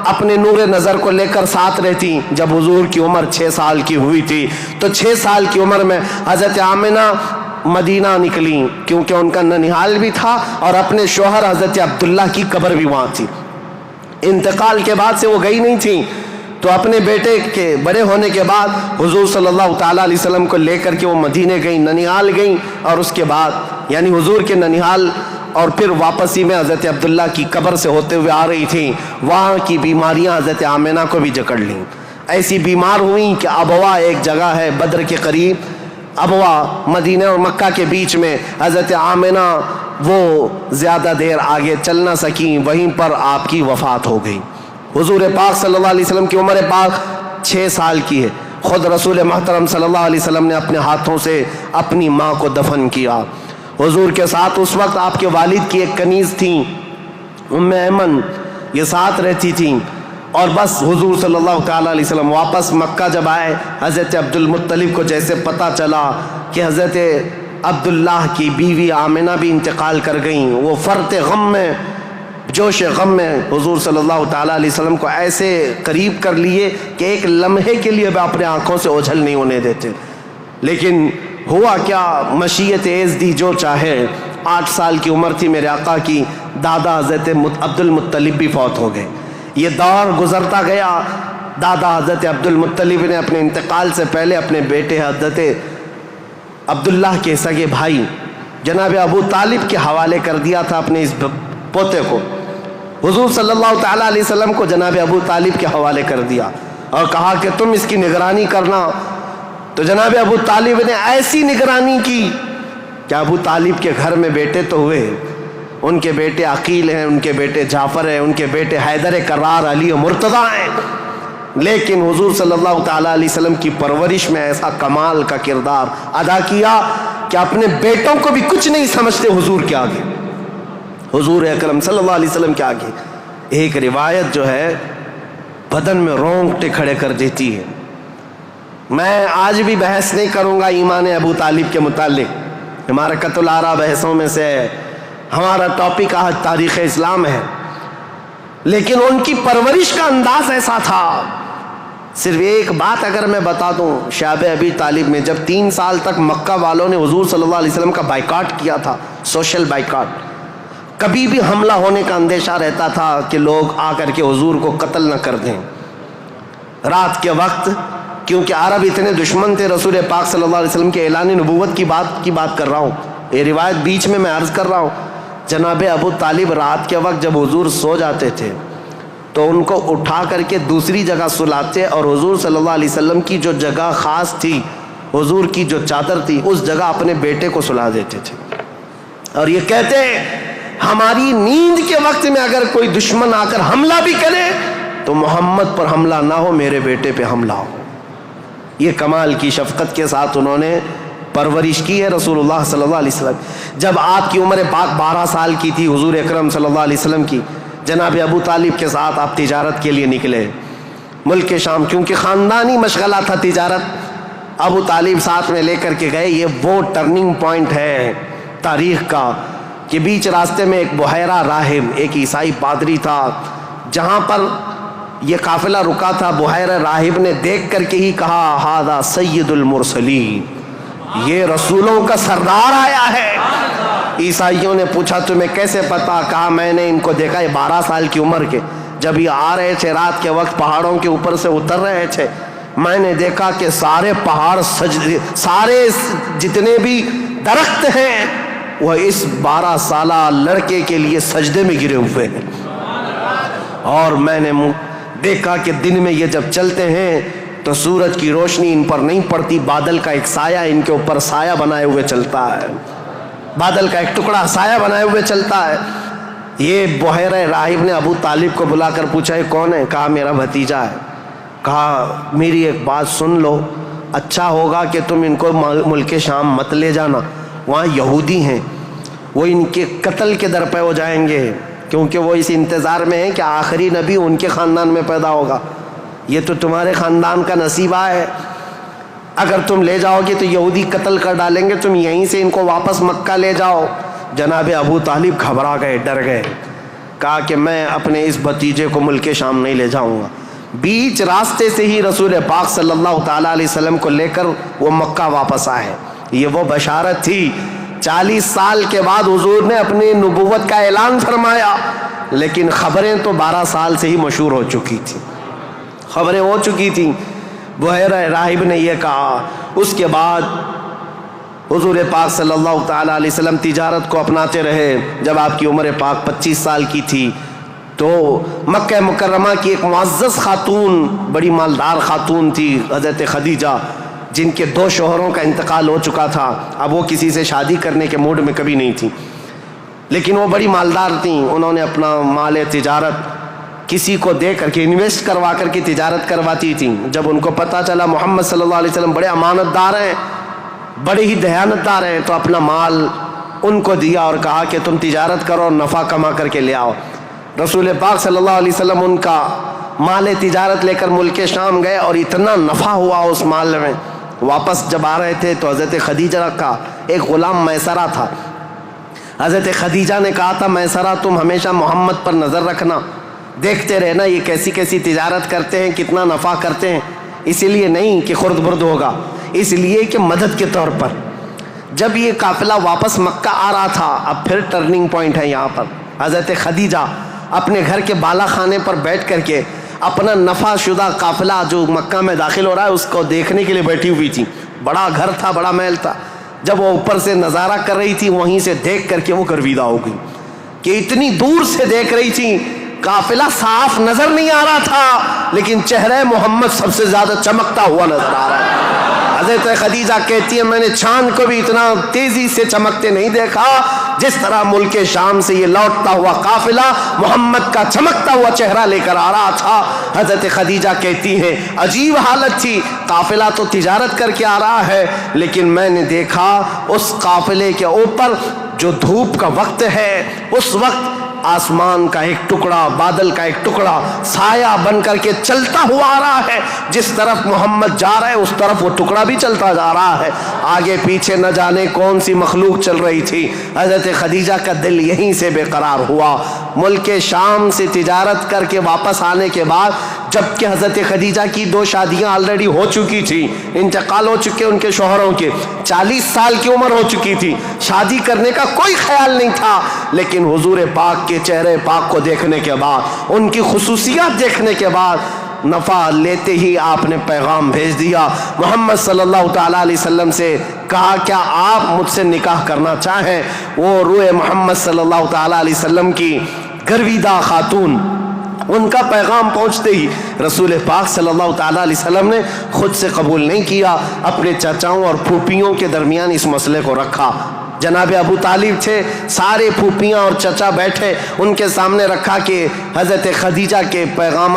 اپنے نور نظر کو لے کر ساتھ رہتی. جب حضور کی عمر 6 سال کی ہوئی تھی تو 6 سال کی عمر میں حضرت آمنہ مدینہ نکلی, کیونکہ ان کا ننیحال بھی تھا اور اپنے شوہر حضرت عبداللہ کی قبر بھی وہاں تھی. انتقال کے بعد سے وہ گئی نہیں تھی. تو اپنے بیٹے کے بڑے ہونے کے بعد حضور صلی اللہ تعالیٰ علیہ وسلم کو لے کر کے وہ مدینے گئیں, ننیحال گئیں, اور اس کے بعد یعنی حضور کے ننیحال اور پھر واپسی میں حضرت عبداللہ کی قبر سے ہوتے ہوئے آ رہی تھیں. وہاں کی بیماریاں حضرت آمنہ کو بھی جکڑ لیں. ایسی بیمار ہوئیں کہ ابوا ایک جگہ ہے بدر کے قریب, ابوا مدینہ اور مکہ کے بیچ میں. حضرت آمنہ وہ زیادہ دیر آگے چل نہ سکیں, وہیں پر آپ کی وفات ہو گئی. حضور پاک صلی اللہ علیہ وسلم کی عمر پاک 6 سال کی ہے. خود رسول محترم صلی اللہ علیہ وسلم نے اپنے ہاتھوں سے اپنی ماں کو دفن کیا. حضور کے ساتھ اس وقت آپ کے والد کی ایک کنیز تھیں, ام ایمن, یہ ساتھ رہتی تھیں. اور بس حضور صلی اللہ تعالیٰ علیہ وسلم واپس مکہ جب آئے, حضرت عبد المطلب کو جیسے پتہ چلا کہ حضرت عبداللہ کی بیوی آمنہ بھی انتقال کر گئیں, وہ فرط غم میں, جوش غم میں حضور صلی اللہ تعالیٰ علیہ وسلم کو ایسے قریب کر لیے کہ ایک لمحے کے لیے بھی اپنے آنکھوں سے اوجھل نہیں ہونے دیتے. لیکن ہوا کیا, مشیت ایز دی جو چاہے. 8 سال کی عمر تھی میرے آقا کی, دادا حضرت عبد المطلب بھی فوت ہو گئے. یہ دور گزرتا گیا. دادا حضرت عبد المطلب نے اپنے انتقال سے پہلے اپنے بیٹے حضرت عبداللہ کے سگے بھائی جناب ابو طالب کے حوالے کر دیا تھا اپنے اس پوتے کو. حضور صلی اللہ تعالیٰ علیہ وسلم کو جناب ابو طالب کے حوالے کر دیا اور کہا کہ تم اس کی نگرانی کرنا. تو جناب ابو طالب نے ایسی نگرانی کی کہ ابو طالب کے گھر میں بیٹے تو ہوئے, ان کے بیٹے عقیل ہیں, ان کے بیٹے جعفر ہیں, ان کے بیٹے حیدر کرار, علی و مرتضیٰ ہیں, لیکن حضور صلی اللہ تعالیٰ علیہ وسلم کی پرورش میں ایسا کمال کا کردار ادا کیا کہ اپنے بیٹوں کو بھی کچھ نہیں سمجھتے حضور کے آگے, حضور اکرم صلی اللہ علیہ وسلم کے آگے. ایک روایت جو ہے بدن میں رونگٹے کھڑے کر دیتی ہے. میں آج بھی بحث نہیں کروں گا ایمان ابو طالب کے متعلق, ہمارا قتل آرا بحثوں میں سے ہمارا ٹاپک آج تاریخ اسلام ہے, لیکن ان کی پرورش کا انداز ایسا تھا. صرف ایک بات اگر میں بتا دوں, شعب ابی طالب میں جب 3 سال تک مکہ والوں نے حضور صلی اللہ علیہ وسلم کا بائیکاٹ کیا تھا, سوشل بائیکاٹ, کبھی بھی حملہ ہونے کا اندیشہ رہتا تھا کہ لوگ آ کر کے حضور کو قتل نہ کر دیں. رات کے وقت, کیونکہ عرب اتنے دشمن تھے رسول پاک صلی اللہ علیہ وسلم کے اعلان نبوت کی بات کر رہا ہوں, یہ روایت بیچ میں عرض کر رہا ہوں. جناب ابو طالب رات کے وقت جب حضور سو جاتے تھے تو ان کو اٹھا کر کے دوسری جگہ سلاتے اور حضور صلی اللہ علیہ وسلم کی جو جگہ خاص تھی, حضور کی جو چادر تھی, اس جگہ اپنے بیٹے کو سلا دیتے تھے اور یہ کہتے ہماری نیند کے وقت میں اگر کوئی دشمن آ کر حملہ بھی کرے تو محمد پر حملہ نہ ہو, میرے بیٹے پہ حملہ ہو. یہ کمال کی شفقت کے ساتھ انہوں نے پرورش کی ہے رسول اللہ صلی اللہ علیہ وسلم. جب آپ کی عمر پاک 12 سال کی تھی حضور اکرم صلی اللہ علیہ وسلم کی, جناب ابو طالب کے ساتھ آپ تجارت کے لیے نکلے ملک شام, کیونکہ خاندانی مشغلہ تھا تجارت. ابو طالب ساتھ میں لے کر کے گئے. یہ وہ ٹرننگ پوائنٹ ہے تاریخ کا کہ بیچ راستے میں ایک بحیرہ راہب، ایک عیسائی پادری تھا، جہاں پر یہ قافلہ رکا تھا. بحیرہ راہب نے دیکھ کر کے ہی کہا ھذا سید المرسلین، یہ رسولوں کا سردار آیا ہے. عیسائیوں نے پوچھا تمہیں کیسے پتا؟ کہا میں نے ان کو دیکھا، یہ 12 سال کی عمر کے جب یہ آ رہے تھے رات کے وقت پہاڑوں کے اوپر سے اتر رہے تھے، میں نے دیکھا کہ سارے پہاڑ سارے جتنے بھی درخت ہیں وہ اس 12 سالہ لڑکے کے لیے سجدے میں گرے ہوئے ہیں. اور میں نے دیکھا کہ دن میں یہ جب چلتے ہیں تو سورج کی روشنی ان پر نہیں پڑتی، بادل کا ایک سایہ ان کے اوپر سایہ بنائے ہوئے چلتا ہے، بادل کا ایک ٹکڑا سایہ بنائے ہوئے چلتا ہے. یہ بحیرہ راہب نے ابو طالب کو بلا کر پوچھا یہ کون ہے؟ کہا میرا بھتیجا ہے. کہا میری ایک بات سن لو، اچھا ہوگا کہ تم ان کو ملک شام مت لے جانا، وہاں یہودی ہیں، وہ ان کے قتل کے در پہ ہو جائیں گے، کیونکہ وہ اس انتظار میں ہیں کہ آخری نبی ان کے خاندان میں پیدا ہوگا. یہ تو تمہارے خاندان کا نصیبہ ہے، اگر تم لے جاؤ گے تو یہودی قتل کر ڈالیں گے، تم یہیں سے ان کو واپس مکہ لے جاؤ. جناب ابو طالب گھبرا گئے، ڈر گئے. کہا کہ میں اپنے اس بھتیجے کو ملک شام نہیں لے جاؤں گا. بیچ راستے سے ہی رسول پاک صلی اللہ تعالیٰ علیہ وسلم کو لے کر وہ مکہ واپس آئے. یہ وہ بشارت تھی، 40 سال کے بعد حضور نے اپنی نبوت کا اعلان فرمایا، لیکن خبریں تو 12 سال سے ہی مشہور ہو چکی تھیں، خبریں ہو چکی تھیں. بحیرہ راہب نے یہ کہا. اس کے بعد حضور پاک صلی اللہ تعالیٰ علیہ وسلم تجارت کو اپناتے رہے. جب آپ کی عمر پاک 25 سال کی تھی تو مکہ مکرمہ کی ایک معزز خاتون، بڑی مالدار خاتون تھی حضرت خدیجہ، جن کے 2 شوہروں کا انتقال ہو چکا تھا. اب وہ کسی سے شادی کرنے کے موڈ میں کبھی نہیں تھی، لیکن وہ بڑی مالدار تھیں. انہوں نے اپنا مال تجارت کسی کو دے کر کے انویسٹ کروا کر کے تجارت کرواتی تھیں. جب ان کو پتہ چلا محمد صلی اللہ علیہ وسلم بڑے امانت دار ہیں، بڑے ہی دیانت دار ہیں، تو اپنا مال ان کو دیا اور کہا کہ تم تجارت کرو اور نفع کما کر کے لے آؤ. رسول پاک صلی اللہ علیہ وسلم ان کا مال تجارت لے کر ملک شام گئے اور اتنا نفع ہوا اس مال میں. واپس جب آ رہے تھے تو حضرت خدیجہ کا ایک غلام میسرہ تھا. حضرت خدیجہ نے کہا تھا میسرہ تم ہمیشہ محمد پر نظر رکھنا، دیکھتے رہنا یہ کیسی کیسی تجارت کرتے ہیں، کتنا نفع کرتے ہیں. اسی لیے نہیں کہ خرد برد ہوگا، اس لیے کہ مدد کے طور پر. جب یہ قافلہ واپس مکہ آ رہا تھا، اب پھر ٹرننگ پوائنٹ ہے یہاں پر. حضرت خدیجہ اپنے گھر کے بالا خانے پر بیٹھ کر کے اپنا نفع شدہ قافلہ جو مکہ میں داخل ہو رہا ہے اس کو دیکھنے کے لیے بیٹھی ہوئی تھی. بڑا گھر تھا، بڑا محل تھا. جب وہ اوپر سے نظارہ کر رہی تھی، وہیں سے دیکھ کر کے وہ گرویدہ ہو گئی کہ اتنی دور سے دیکھ رہی تھی، قافلہ صاف نظر نہیں آ رہا تھا لیکن چہرہ محمد سب سے زیادہ چمکتا ہوا نظر آ رہا ہے. حضرت خدیجہ کہتی ہے میں نے چاند کو بھی اتنا تیزی سے چمکتے نہیں دیکھا جس طرح ملک شام سے یہ لوٹتا ہوا قافلہ محمد کا چمکتا ہوا چہرہ لے کر آ رہا تھا. حضرت خدیجہ کہتی ہیں عجیب حالت تھی، قافلہ تو تجارت کر کے آ رہا ہے لیکن میں نے دیکھا اس قافلے کے اوپر جو دھوپ کا وقت ہے اس وقت آسمان کا ایک ٹکڑا، بادل کا ایک ٹکڑا سایہ بن کر کے چلتا ہوا آ رہا ہے. جس طرف محمد جا رہا ہے اس طرف وہ ٹکڑا بھی چلتا جا رہا ہے. آگے پیچھے نہ جانے کون سی مخلوق چل رہی تھی. حضرت خدیجہ کا دل یہیں سے بے قرار ہوا. ملک شام سے تجارت کر کے واپس آنے کے بعد، جبکہ حضرت خدیجہ کی 2 شادیاں آلریڈی ہو چکی تھی، انتقال ہو چکے ان کے شوہروں کے، 40 سال کی عمر ہو چکی تھی، شادی کرنے کا کوئی خیال نہیں تھا. لیکن حضور پاک کے چہرے پاک کو دیکھنے کے بعد، ان کی خصوصیات دیکھنے کے بعد، نفع لیتے ہی آپ نے پیغام بھیج دیا محمد صلی اللہ تعالیٰ علیہ وسلم سے. کہا کیا آپ مجھ سے نکاح کرنا چاہیں؟ وہ روح محمد صلی اللہ تعالیٰ علیہ وسلم کی گرویدہ خاتون، ان کا پیغام پہنچتے ہی رسول پاک صلی اللہ تعالیٰ علیہ وسلم نے خود سے قبول نہیں کیا، اپنے چچاؤں اور پھوپھیوں کے درمیان اس مسئلے کو رکھا. جناب ابو طالب تھے، سارے پھوپھیاں اور چچا بیٹھے، ان کے سامنے رکھا کہ حضرت خدیجہ کے پیغام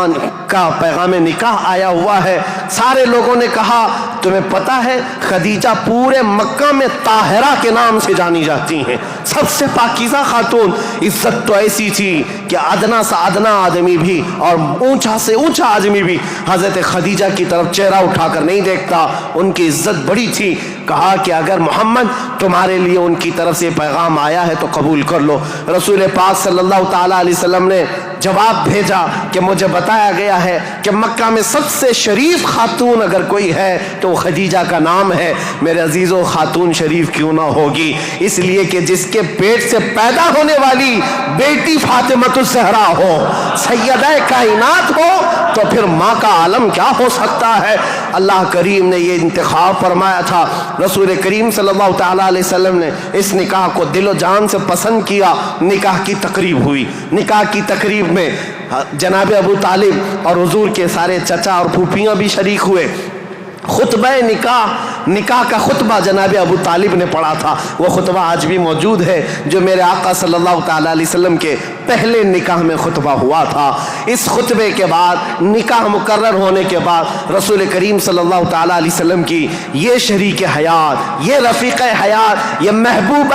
نکاح آیا ہوا ہے. سارے لوگوں نے کہا تمہیں پتہ ہے خدیجہ پورے مکہ میں طاہرہ کے نام سے جانی جاتی ہیں، سب سے پاکیزہ خاتون. عزت تو ایسی تھی کہ ادنا سے ادنا آدمی بھی اور اونچا سے اونچا آدمی بھی حضرت خدیجہ کی طرف چہرہ اٹھا کر نہیں دیکھتا. ان کی عزت بڑی تھی. کہا کہ اگر محمد تمہارے لیے ان کی طرف سے پیغام آیا ہے تو قبول کر لو. رسول پاک صلی اللہ تعالیٰ علیہ وسلم نے جواب بھیجا کہ مجھے بتایا گیا ہے کہ مکہ میں سب سے شریف خاتون اگر کوئی ہے تو وہ خدیجہ کا نام ہے. میرے عزیزو خاتون شریف کیوں نہ ہوگی؟ اس لیے کہ جس کے پیٹ سے پیدا ہونے والی بیٹی فاطمۃ الزہرا ہو، سیدہ کائنات ہو، تو پھر ماں کا عالم کیا ہو سکتا ہے؟ اللہ کریم نے یہ انتخاب فرمایا تھا. رسول کریم صلی اللہ تعالیٰ علیہ وسلم نے اس نکاح کو دل و جان سے پسند کیا. نکاح کی تقریب ہوئی. نکاح کی تقریب میں جناب ابو طالب اور حضور کے سارے چچا اور پھوپھیاں بھی شریک ہوئے. خطبہ نکاح کا خطبہ جناب ابو طالب نے پڑھا تھا. وہ خطبہ آج بھی موجود ہے جو میرے آقا صلی اللہ تعالیٰ علیہ وسلم کے پہلے نکاح میں خطبہ ہوا تھا. اس خطبے کے بعد نکاح مقرر ہونے کے بعد رسول کریم صلی اللہ تعالیٰ علیہ وسلم کی یہ شریک حیات، یہ رفیق حیات، یہ محبوب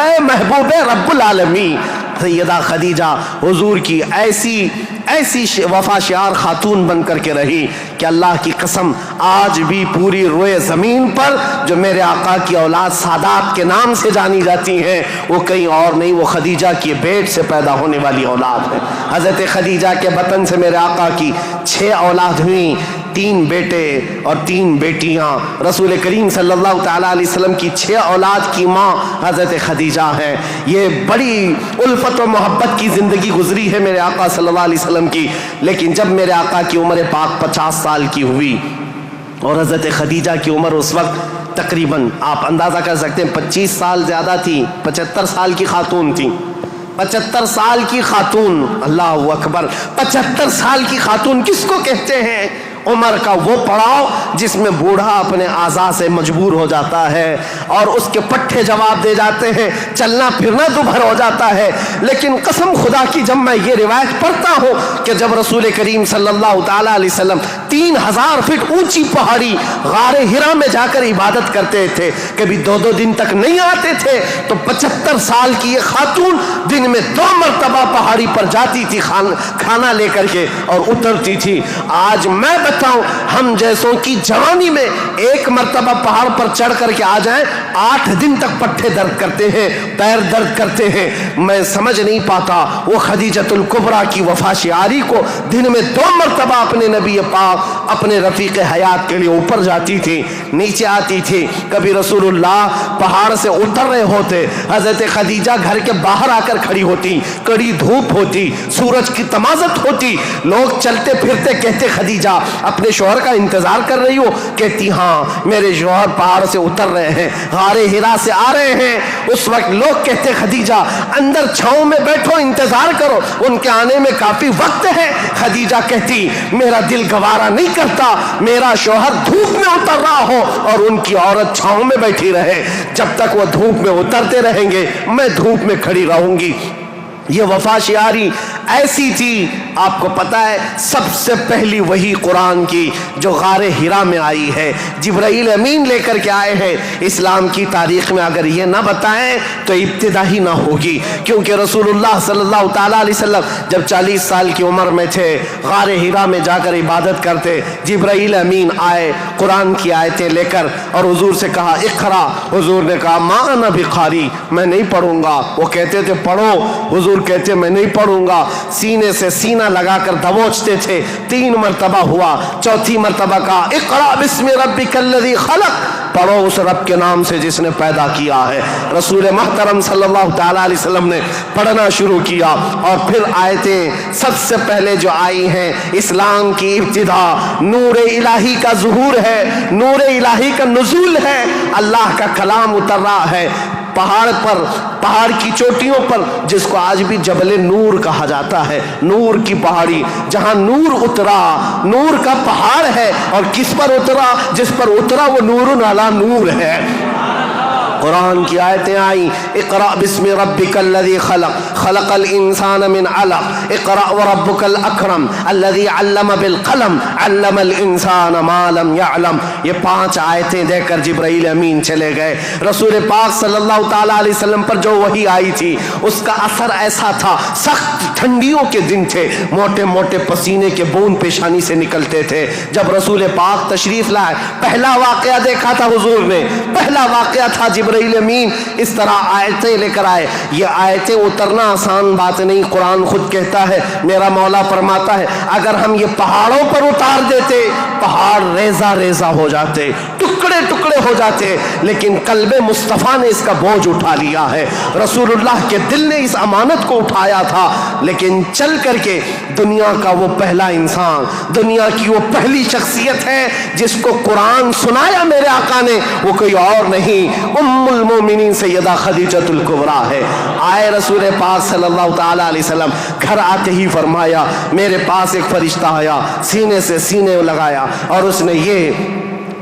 رب العالمین سیدہ خدیجہ حضور کی ایسی وفا شعار خاتون بن کر کے رہی کہ اللہ کی قسم آج بھی پوری روئے زمین پر جو میرے آقا کی اولاد سادات کے نام سے جانی جاتی ہیں وہ کہیں اور نہیں، وہ خدیجہ کی بیٹ سے پیدا ہونے والی اولاد ہے. حضرت خدیجہ کے بطن سے میرے آقا کی 6 اولاد ہوئیں، 3 بیٹے اور 3 بیٹیاں. رسول کریم صلی اللہ تعالیٰ علیہ وسلم کی 6 اولاد کی ماں حضرت خدیجہ ہے. یہ بڑی الفت و محبت کی زندگی گزری ہے میرے آقا صلی اللہ علیہ وسلم کی. لیکن جب میرے آقا کی عمر پاک 50 سال کی ہوئی اور حضرت خدیجہ کی عمر اس وقت تقریباً آپ اندازہ کر سکتے ہیں 25 سال زیادہ تھی، 75 سال کی خاتون تھی. 75 سال کی خاتون، اللہ اکبر، 75 سال کی خاتون کس کو کہتے ہیں؟ عمر کا وہ پڑاؤ جس میں بوڑھا اپنے اعضاء سے مجبور ہو جاتا ہے اور اس کے پٹھے جواب دے جاتے ہیں، چلنا پھرنا دوبھر ہو جاتا ہے. لیکن قسم خدا کی جب میں یہ روایت پڑھتا ہوں کہ جب رسول کریم صلی اللہ تعالیٰ علیہ وسلم 3000 فٹ اونچی پہاڑی غار ہرا میں جا کر عبادت کرتے تھے، کبھی 2 دن تک نہیں آتے تھے، تو 75 سال کی یہ خاتون دن میں 2 مرتبہ پہاڑی پر جاتی تھی کھانا لے کر کے اور اترتی تھی. آج میں بتاؤں ہم جیسوں کی جوانی میں 1 مرتبہ پہاڑ پر چڑھ کر کے آ جائیں 8 دن تک پٹھے درد کرتے ہیں، پیر درد کرتے ہیں. میں سمجھ نہیں پاتا وہ خدیجۃ الکبریٰ کی وفا شعاری کو دن میں 2 مرتبہ اپنے نبی پاک اپنے رفیق حیات کے لیے اوپر جاتی تھی، نیچے آتی تھی. کبھی رسول اللہ پہاڑ سے اتر رہے ہوتے، حضرت خدیجہ گھر کے باہر آ کر کھڑی ہوتی، کڑی دھوپ ہوتی، سورج کی تمازت ہوتی، لوگ چلتے پھرتے کہتے خدیجہ اپنے شوہر کا انتظار کر رہی ہو؟ کہتی ہاں میرے شوہر پہاڑ سے اتر رہے ہیں، غار ہرا سے آ رہے ہیں. اس وقت لوگ کہتے خدیجہ اندر چھاؤں میں بیٹھو، انتظار کرو، ان کے آنے میں کافی وقت ہے. خدیجہ کہتی میرا دل گوارا نہیں کرتا میرا شوہر دھوپ میں اتر رہا ہو اور ان کی عورت چھاؤں میں بیٹھی رہے. جب تک وہ دھوپ میں اترتے رہیں گے میں دھوپ میں کھڑی رہوں گی. یہ وفا شعاری ایسی تھی. آپ کو پتا ہے سب سے پہلی وہی قرآن کی جو غار ہرا میں آئی ہے، جبرائیل امین لے کر کے آئے ہیں. اسلام کی تاریخ میں اگر یہ نہ بتائیں تو ابتدا ہی نہ ہوگی، کیونکہ رسول اللہ صلی اللہ تعالیٰ علیہ وسلم جب 40 سال کی عمر میں تھے غار ہرا میں جا کر عبادت کرتے، جبرائیل امین آئے قرآن کی آیتیں لے کر اور حضور سے کہا اقرا. حضور نے کہا ما انا بقاری، میں نہیں پڑھوں گا. وہ کہتے تھے پڑھو، حضور کہتے میں نہیں پڑھوں گا. سینے سے سینہ لگا کر دبوچتے تھے. 3 مرتبہ ہوا، 4تھی مرتبہ کہا اقرا بسم ربک الذی خلق، پڑھو اس رب کے نام سے جس نے پیدا کیا ہے. رسول محترم صلی اللہ تعالیٰ علیہ وسلم نے پڑھنا شروع کیا اور پھر آیتیں سب سے پہلے جو آئی ہیں اسلام کی ابتدا نور الہی کا ظہور ہے، نور الہی کا نزول ہے. اللہ کا کلام اتر رہا ہے پہاڑ پر، پہاڑ کی چوٹیوں پر، جس کو آج بھی جبل نور کہا جاتا ہے. نور کی پہاڑی جہاں نور اترا، نور کا پہاڑ ہے. اور کس پر اترا؟ جس پر اترا وہ نور علی نور ہے. قرآن کی آیتیں آئیں، اقرأ بسم ربک الذی خلق خلق الانسان من علق اقرأ وربک الاکرم الذی علم بالقلم علم الانسان ما لم يعلم. یہ 5 آیتیں دے کر جبرائیل امین چلے گئے. رسول پاک صلی اللہ تعالیٰ علیہ وسلم پر جو وحی آئی تھی اس کا اثر ایسا تھا، سخت ٹھنڈیوں کے دن تھے، موٹے موٹے پسینے کے بوند پیشانی سے نکلتے تھے. جب رسول پاک تشریف لائے پہلا واقعہ دیکھا تھا حضور نے، پہلا واقعہ تھا جبرائیل امین اس طرح آیتیں لے کر آئے. یہ آیتیں اترنا آسان بات نہیں. قرآن خود کہتا ہے، میرا مولا فرماتا ہے اگر ہم یہ پہاڑوں پر اتار دیتے پہاڑ ریزہ ریزہ ہو جاتے، ٹکڑے ٹکڑے ہو جاتے، لیکن قلب مصطفیٰ نے اس کا بوجھ اٹھا لیا ہے. رسول اللہ کے دل نے اس امانت کو اٹھایا تھا، لیکن چل کر کے دنیا کا وہ پہلا انسان، دنیا کی وہ پہلی شخصیت ہے جس کو قرآن سنایا میرے آقا نے، وہ کوئی اور نہیں، ام المومنین سیدہ خدیجۃ الکبریٰ ہے. آئے رسول پاک صلی اللہ تعالیٰ علیہ وسلم، گھر آتے ہی فرمایا میرے پاس ایک فرشتہ آیا، سینے سے سینے لگایا اور اس نے یہ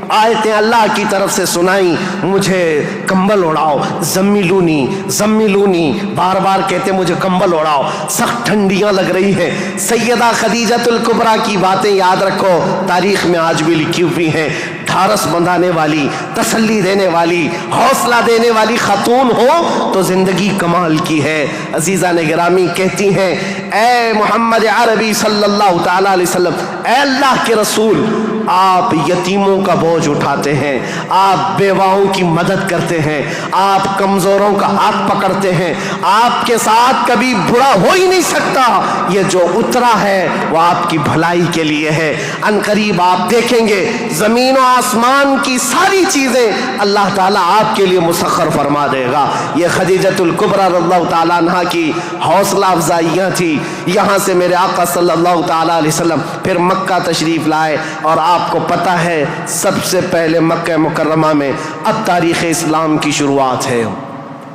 آیتیں اللہ کی طرف سے سنائی، مجھے کمبل اڑاؤ، زمیلونی زمیلونی، بار بار کہتے مجھے کمبل اڑاؤ، سخت ٹھنڈیاں لگ رہی ہیں. سیدہ خدیجۃ الکبریٰ کی باتیں یاد رکھو، تاریخ میں آج بھی لکھی ہوئی ہیں. ڈھارس بندھانے والی، تسلی دینے والی، حوصلہ دینے والی خاتون ہو تو زندگی کمال کی ہے. عزیزان گرامی کہتی ہیں اے محمد عربی صلی اللہ تعالیٰ علیہ وسلم، اے اللہ کے رسول، آپ یتیموں کا بوجھ اٹھاتے ہیں، آپ بیواؤں کی مدد کرتے ہیں، آپ کمزوروں کا ہاتھ پکڑتے ہیں، آپ کے ساتھ کبھی برا ہو ہی نہیں سکتا. یہ جو اترا ہے وہ آپ کی بھلائی کے لیے ہے. ان قریب آپ دیکھیں گے زمین و آسمان کی ساری چیزیں اللہ تعالیٰ آپ کے لیے مسخر فرما دے گا. یہ خدیجۃ الکبریٰ رضی اللہ تعالیٰ عنہ کی حوصلہ افزائیاں تھی. یہاں سے میرے آقا صلی اللہ تعالیٰ علیہ وسلم پھر مکہ تشریف لائے، اور آپ کو پتہ ہے سب سے پہلے مکہ مکرمہ میں اب تاریخ اسلام کی شروعات ہے.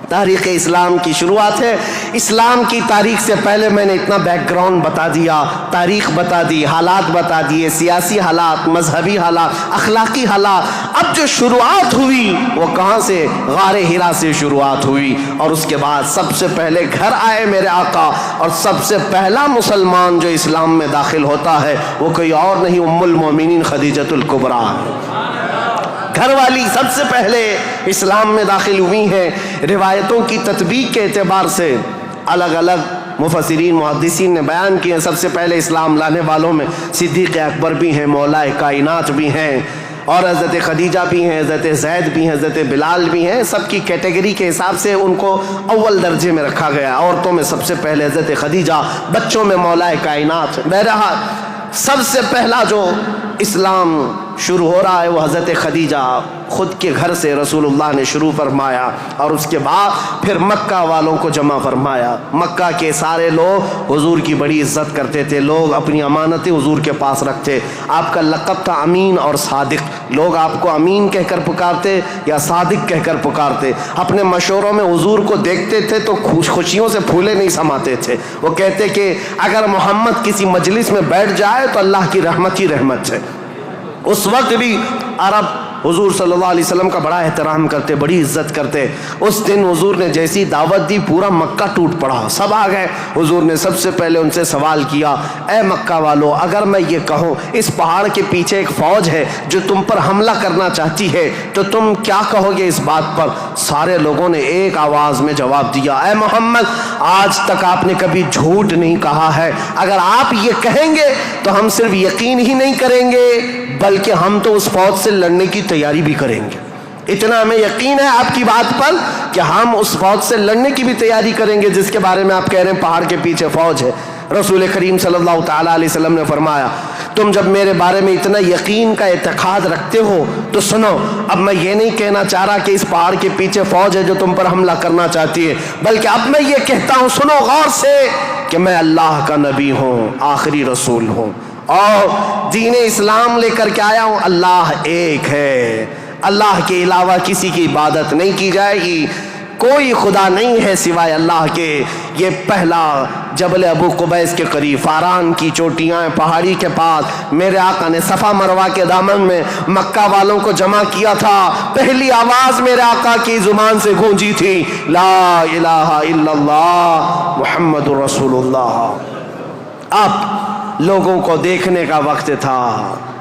تاریخ اسلام کی شروعات ہے. اسلام کی تاریخ سے پہلے میں نے اتنا بیک گراؤنڈ بتا دیا، تاریخ بتا دی، حالات بتا دیے، سیاسی حالات، مذہبی حالات، اخلاقی حالات. اب جو شروعات ہوئی وہ کہاں سے؟ غار حرا سے شروعات ہوئی. اور اس کے بعد سب سے پہلے گھر آئے میرے آقا، اور سب سے پہلا مسلمان جو اسلام میں داخل ہوتا ہے وہ کوئی اور نہیں، ام المومنین خدیجۃ الکبریٰ. گھر والی سب سے پہلے اسلام میں داخل ہوئی ہیں. روایتوں کی تطبیق کے اعتبار سے الگ الگ مفسرین محدثین نے بیان کیے ہیں. سب سے پہلے اسلام لانے والوں میں صدیق اکبر بھی ہیں، مولا کائنات بھی ہیں، اور حضرت خدیجہ بھی ہیں، حضرت زید بھی ہیں، حضرت بلال بھی ہیں. سب کی کیٹیگری کے حساب سے ان کو اول درجے میں رکھا گیا. عورتوں میں سب سے پہلے حضرت خدیجہ، بچوں میں مولا کائنات. بہرحال سب سے پہلا جو اسلام شروع ہو رہا ہے وہ حضرت خدیجہ خود کے گھر سے رسول اللہ نے شروع فرمایا، اور اس کے بعد پھر مکہ والوں کو جمع فرمایا. مکہ کے سارے لوگ حضور کی بڑی عزت کرتے تھے، لوگ اپنی امانتیں حضور کے پاس رکھتے. آپ کا لقب تھا امین اور صادق. لوگ آپ کو امین کہہ کر پکارتے یا صادق کہہ کر پکارتے. اپنے مشوروں میں حضور کو دیکھتے تھے تو خوشیوں سے پھولے نہیں سماتے تھے. وہ کہتے کہ اگر محمد کسی مجلس میں بیٹھ جائے تو اللہ کی رحمت ہی رحمت ہے. اس وقت بھی عرب حضور صلی اللہ علیہ وسلم کا بڑا احترام کرتے، بڑی عزت کرتے. اس دن حضور نے جیسی دعوت دی پورا مکہ ٹوٹ پڑا، سب آ گئے. حضور نے سب سے پہلے ان سے سوال کیا، اے مکہ والو، اگر میں یہ کہوں اس پہاڑ کے پیچھے ایک فوج ہے جو تم پر حملہ کرنا چاہتی ہے تو تم کیا کہو گے اس بات پر؟ سارے لوگوں نے ایک آواز میں جواب دیا، اے محمد، آج تک آپ نے کبھی جھوٹ نہیں کہا ہے. اگر آپ یہ کہیں گے تو ہم صرف یقین ہی نہیں کریں گے بلکہ ہم تو اس فوج سے لڑنے کی تیاری بھی کریں گے. اتنا ہمیں یقین ہے آپ کی بات پر کہ ہم اس فوج سے لڑنے کی بھی تیاری کریں گے جس کے بارے میں آپ کہہ رہے ہیں پہاڑ کے پیچھے فوج ہے. رسول کریم صلی اللہ تعالیٰ علیہ وسلم نے فرمایا، تم جب میرے بارے میں اتنا یقین کا اعتقاد رکھتے ہو تو سنو، اب میں یہ نہیں کہنا چاہ رہا کہ اس پہاڑ کے پیچھے فوج ہے جو تم پر حملہ کرنا چاہتی ہے، بلکہ اب میں یہ کہتا ہوں، سنو غور سے، کہ میں اللہ کا نبی ہوں، آخری رسول ہوں، اور دین اسلام لے کر کے آیا ہوں. اللہ ایک ہے، اللہ کے علاوہ کسی کی عبادت نہیں کی جائے گی. کوئی خدا نہیں ہے سوائے اللہ کے۔ یہ پہلا جبل ابو قبیس کے قریب فاران کی چوٹیاں پہاڑی کے پاس میرے آقا نے صفا مروہ کے دامن میں مکہ والوں کو جمع کیا تھا۔ پہلی آواز میرے آقا کی زبان سے گونجی تھی، لا الہ الا اللہ محمد رسول اللہ۔ اب لوگوں کو دیکھنے کا وقت تھا۔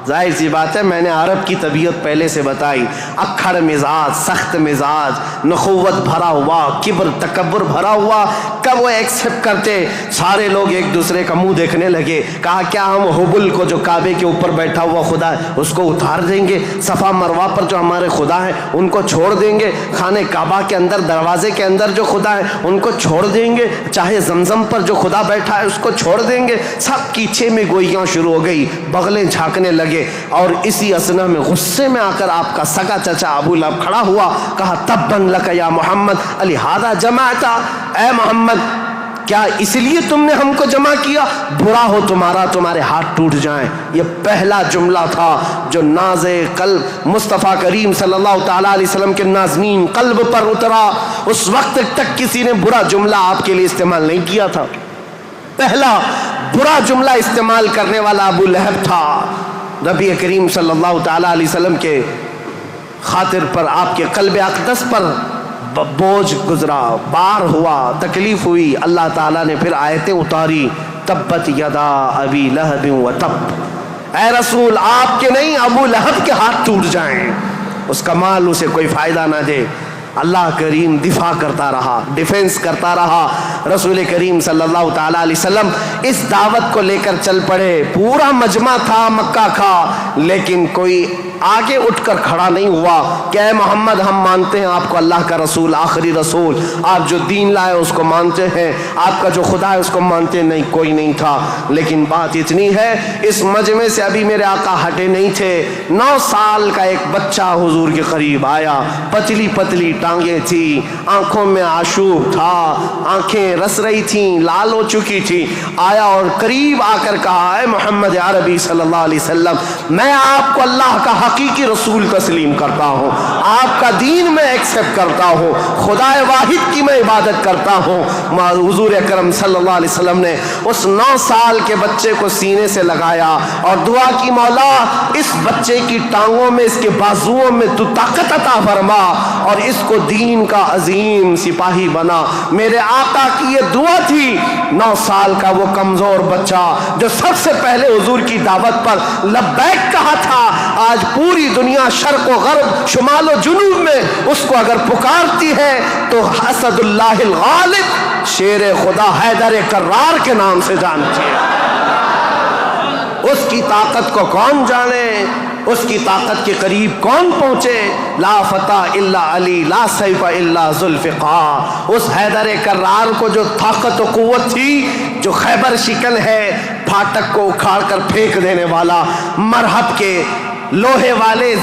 ظاہر سی بات ہے، میں نے عرب کی طبیعت پہلے سے بتائی، اکھڑ مزاج، سخت مزاج، نخوت بھرا ہوا، کبر تکبر بھرا ہوا۔ کب وہ ایکسپٹ کرتے؟ سارے لوگ ایک دوسرے کا منہ دیکھنے لگے۔ کہا کیا ہم حبل کو جو کعبے کے اوپر بیٹھا ہوا خدا ہے اس کو اتار دیں گے؟ صفا مروہ پر جو ہمارے خدا ہیں ان کو چھوڑ دیں گے؟ خانہ کعبہ کے اندر دروازے کے اندر جو خدا ہے ان کو چھوڑ دیں گے؟ چاہے زمزم پر جو خدا بیٹھا ہے اس کو چھوڑ دیں گے؟ سب کی چھ میں گوئیاں شروع ہو گئی، بغلیں جھانکنے لگے۔ اور اسی اثنا میں غصے میں آ کر آپ کا سگا چچا ابو لہب کھڑا ہوا، کہا تبن لک یا محمد لہذا جمعتا، اے محمد کیا اس لیے تم نے ہم کو جمع کیا؟ برا ہو تمہارا، تمہارے ہاتھ ٹوٹ جائیں۔ یہ پہلا جملہ تھا جو ناز قلب مصطفیٰ کریم صلی اللہ تعالیٰ علیہ وسلم کے نازنین قلب پر اترا۔ اس وقت تک کسی نے برا جملہ آپ کے لیے استعمال نہیں کیا تھا۔ پہلا برا جملہ استعمال کرنے والا ابو لہب تھا۔ نبی کریم صلی اللہ تعالیٰ علیہ وسلم کے خاطر پر، آپ کے قلب اقدس پر بوجھ گزرا، بار ہوا، تکلیف ہوئی۔ اللہ تعالیٰ نے پھر آیتیں اتاری، تبت یدا ابی لہب و تب، اے رسول آپ کے نہیں ابو لہب کے ہاتھ ٹوٹ جائیں، اس کا مال اسے کوئی فائدہ نہ دے۔ اللہ کریم دفاع کرتا رہا، ڈیفنس کرتا رہا۔ رسول کریم صلی اللہ تعالیٰ علیہ وسلم اس دعوت کو لے کر چل پڑے۔ پورا مجمع تھا مکہ کا، لیکن کوئی آگے اٹھ کر کھڑا نہیں ہوا کہ اے محمد ہم مانتے ہیں آپ کو اللہ کا رسول، آخری رسول، آپ جو دین لائے اس کو مانتے ہیں، آپ کا جو خدا ہے اس کو مانتے ہیں۔ نہیں، کوئی نہیں تھا۔ لیکن بات اتنی ہے، اس مجمع سے ابھی میرے آقا ہٹے نہیں تھے۔ 9 سال کا ایک بچہ حضور کے قریب آیا، پتلی پتلی ٹانگیں تھی، آنکھوں میں آشوب تھا، آنکھیں رس رہی تھیں، لال ہو چکی تھی۔ آیا اور قریب آ کر کہا اے محمد عربی صلی اللہ علیہ وسلم، میں آپ کو اللہ کا حقیقی رسول تسلیم کرتا ہوں، آپ کا دین میں ایکسپٹ کرتا ہوں، خدا واحد کی میں عبادت کرتا ہوں۔ حضور اکرم صلی اللہ علیہ وسلم نے اس 9 سال کے بچے کو سینے سے لگایا اور دعا کی، مولا اس بچے کی ٹانگوں میں، اس کے بازوؤں میں تو طاقت عطا فرما اور اس کو دین کا عظیم سپاہی بنا۔ میرے آقا کی یہ دعا تھی۔ 9 سال کا وہ کمزور بچہ جو سب سے پہلے حضور کی دعوت پر لبیک کہا تھا، آج پوری دنیا شرق و غرب، شمال و جنوب میں اس کو اگر پکارتی ہے تو اسد اللہ الغالب، شیر خدا حیدر کرار کے نام سے جانتی ہے۔ اس کی طاقت کو کون جانے، اس کی طاقت کے قریب کون پہنچے؟ لا فتح الا علی، لا سیف الا ذوالفقار۔ اس حیدر کرار کو جو طاقت و قوت تھی، جو خیبر شکن ہے، پھاٹک کو اکھاڑ کر پھینک دینے والا، مرحب کے لوہے والے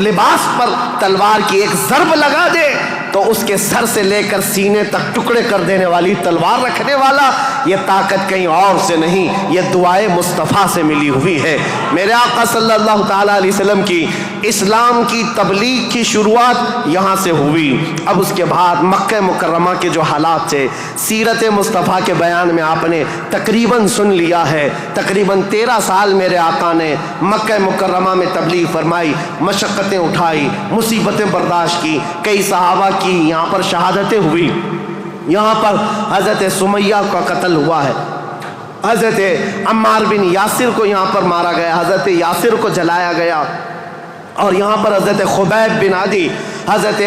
لباس پر تلوار کی ایک ضرب لگا دے تو اس کے سر سے لے کر سینے تک ٹکڑے کر دینے والی تلوار رکھنے والا، یہ طاقت کہیں اور سے نہیں، یہ دعائے مصطفیٰ سے ملی ہوئی ہے۔ میرے آقا صلی اللہ تعالیٰ علیہ وسلم کی اسلام کی تبلیغ کی شروعات یہاں سے ہوئی۔ اب اس کے بعد مکہ مکرمہ کے جو حالات تھے، سیرت مصطفیٰ کے بیان میں آپ نے تقریباً سن لیا ہے۔ تقریباً 13 سال میرے آقا نے مکہ مکرمہ میں تبلیغ فرمائی، مشقتیں اٹھائی، مصیبتیں برداشت کی، کئی صحابہ کی یہاں پر شہادتیں ہوئی۔ یہاں پر حضرت سمیہ کا قتل ہوا ہے، حضرت عمار بن یاسر کو یہاں پر مارا گیا، حضرت یاسر کو جلایا گیا، اور یہاں پر حضرت خبیب بن عدی، حضرت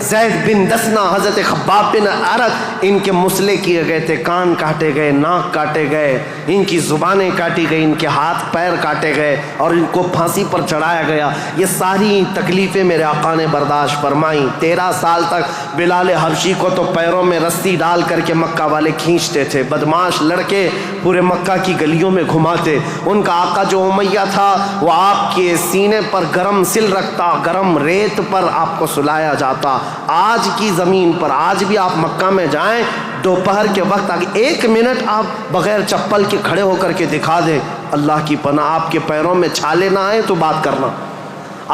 زید بن دسنا، حضرت خباب بن عرت، ان کے مسلے کیے گئے تھے، کان کاٹے گئے، ناک کاٹے گئے، ان کی زبانیں کاٹی گئی، ان کے ہاتھ پیر کاٹے گئے اور ان کو پھانسی پر چڑھایا گیا۔ یہ ساری تکلیفیں میرے آقا نے برداشت فرمائیں۔ 13 سال تک بلال حبشی کو تو پیروں میں رسی ڈال کر کے مکہ والے کھینچتے تھے، بدماش لڑکے پورے مکہ کی گلیوں میں گھماتے۔ ان کا آقا جو امیہ تھا وہ آپ کے سینے پر گرم سل رکھتا، گرم ریت پر آپ کو سلایا جاتا۔ آج کی زمین پر آج بھی آپ مکہ میں جائیں، دوپہر کے وقت آگے 1 منٹ آپ بغیر چپل کے کھڑے ہو کر کے دکھا دیں، اللہ کی پناہ آپ کے پیروں میں چھالے نہ آئیں تو بات کرنا،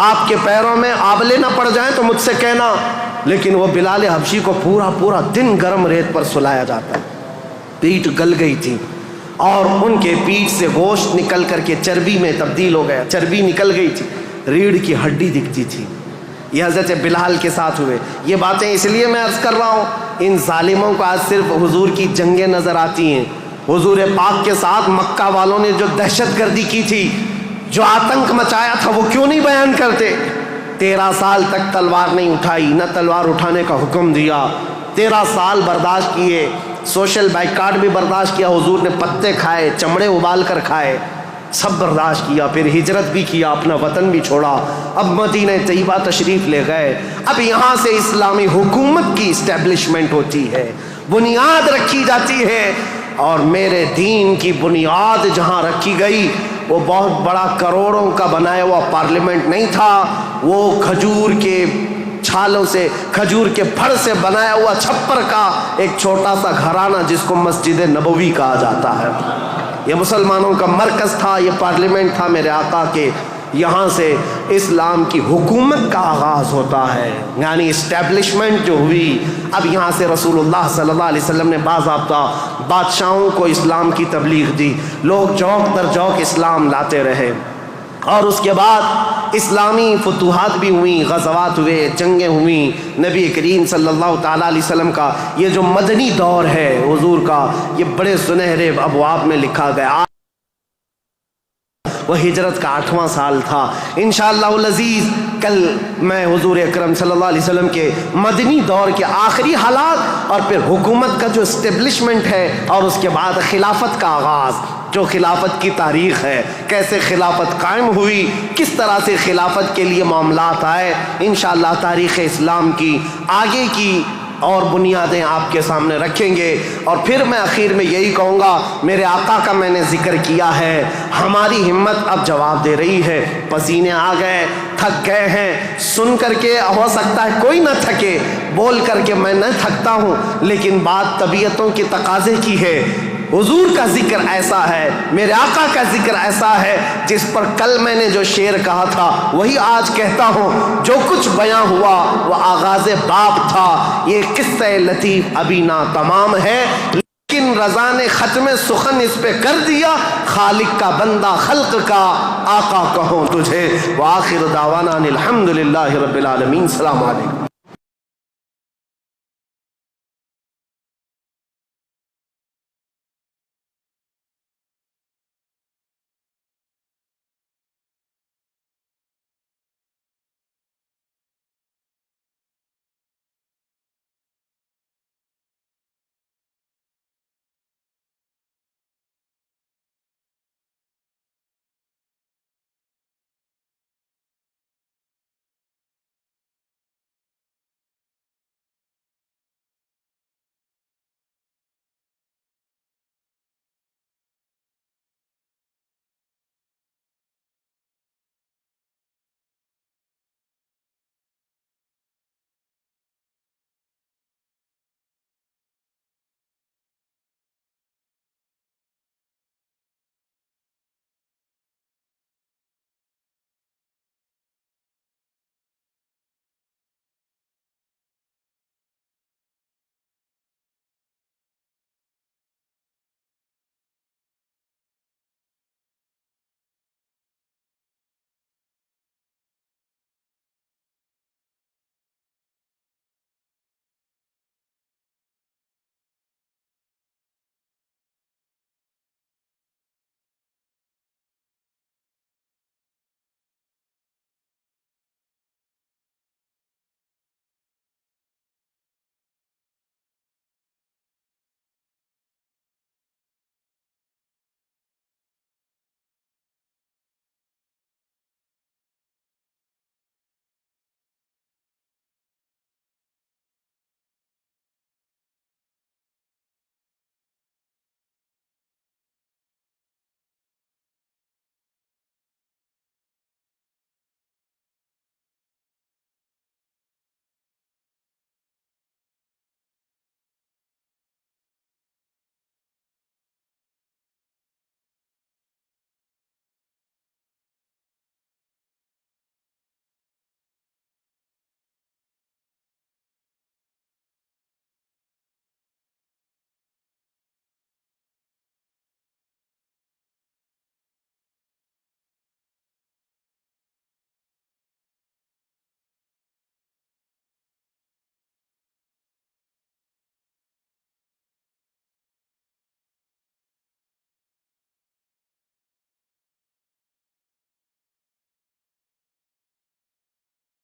آپ کے پیروں میں آبلے نہ پڑ جائیں تو مجھ سے کہنا، لیکن وہ بلال حبشی کو پورا دن گرم ریت پر سلایا جاتا، پیٹھ گل گئی تھی اور ان کے پیٹھ سے گوشت نکل کر کے چربی میں تبدیل ہو گیا، چربی نکل گئی تھی، ریڑھ کی ہڈی دکھتی تھی۔ یہ حضرت بلال کے ساتھ ہوئے۔ یہ باتیں اس لیے میں عرض کر رہا ہوں، ان ظالموں کو آج صرف حضور کی جنگیں نظر آتی ہیں۔ حضور پاک کے ساتھ مکہ والوں نے جو دہشت گردی کی تھی، جو آتنک مچایا تھا، وہ کیوں نہیں بیان کرتے؟ 13 سال تک تلوار نہیں اٹھائی، نہ تلوار اٹھانے کا حکم دیا، 13 سال برداشت کیے، سوشل بائیکاٹ بھی برداشت کیا، حضور نے پتے کھائے، چمڑے ابال کر کھائے، سب برداشت کیا، پھر ہجرت بھی کیا، اپنا وطن بھی چھوڑا، اب مدینہ طیبہ تشریف لے گئے۔ اب یہاں سے اسلامی حکومت کی اسٹیبلشمنٹ ہوتی ہے، بنیاد رکھی جاتی ہے، اور میرے دین کی بنیاد جہاں رکھی گئی وہ بہت بڑا کروڑوں کا بنایا ہوا پارلیمنٹ نہیں تھا، وہ کھجور کے چھالوں سے، کھجور کے پھڑ سے بنایا ہوا چھپر کا ایک چھوٹا سا گھرانہ جس کو مسجد نبوی کہا جاتا ہے، یہ مسلمانوں کا مرکز تھا، یہ پارلیمنٹ تھا میرے آقا کے۔ یہاں سے اسلام کی حکومت کا آغاز ہوتا ہے، یعنی اسٹیبلشمنٹ جو ہوئی۔ اب یہاں سے رسول اللہ صلی اللہ علیہ وسلم نے باضابطہ بادشاہوں کو اسلام کی تبلیغ دی، لوگ جوک در جوک اسلام لاتے رہے، اور اس کے بعد اسلامی فتوحات بھی ہوئیں، غزوات ہوئے، جنگیں ہوئیں۔ نبی کریم صلی اللہ تعالیٰ علیہ وسلم کا یہ جو مدنی دور ہے حضور کا، یہ بڑے سنہرے ابواب میں لکھا گیا۔ وہ ہجرت کا 8واں سال تھا۔ انشاءاللہ العزیز کل میں حضور اکرم صلی اللہ علیہ وسلم کے مدنی دور کے آخری حالات اور پھر حکومت کا جو اسٹیبلشمنٹ ہے اور اس کے بعد خلافت کا آغاز، جو خلافت کی تاریخ ہے، کیسے خلافت قائم ہوئی، کس طرح سے خلافت کے لیے معاملات آئے، انشاءاللہ تاریخ اسلام کی آگے کی اور بنیادیں آپ کے سامنے رکھیں گے۔ اور پھر میں آخر میں یہی کہوں گا، میرے آقا کا میں نے ذکر کیا ہے، ہماری ہمت اب جواب دے رہی ہے، پسینے آ گئے، تھک گئے ہیں، سن کر کے ہو سکتا ہے کوئی نہ تھکے، بول کر کے میں نہ تھکتا ہوں، لیکن بات طبیعتوں کے تقاضے کی ہے۔ حضور کا ذکر ایسا ہے، میرے آقا کا ذکر ایسا ہے، جس پر کل میں نے جو شعر کہا تھا وہی آج کہتا ہوں، جو کچھ بیاں ہوا وہ آغاز باب تھا، یہ قصہ لطیف ابھی نا تمام ہے، لیکن رضا نے ختم سخن اس پہ کر دیا، خالق کا بندہ خلق کا آقا کہوں تجھے۔ وآخر دعوانا الحمدللہ رب العالمین۔ السلام علیکم۔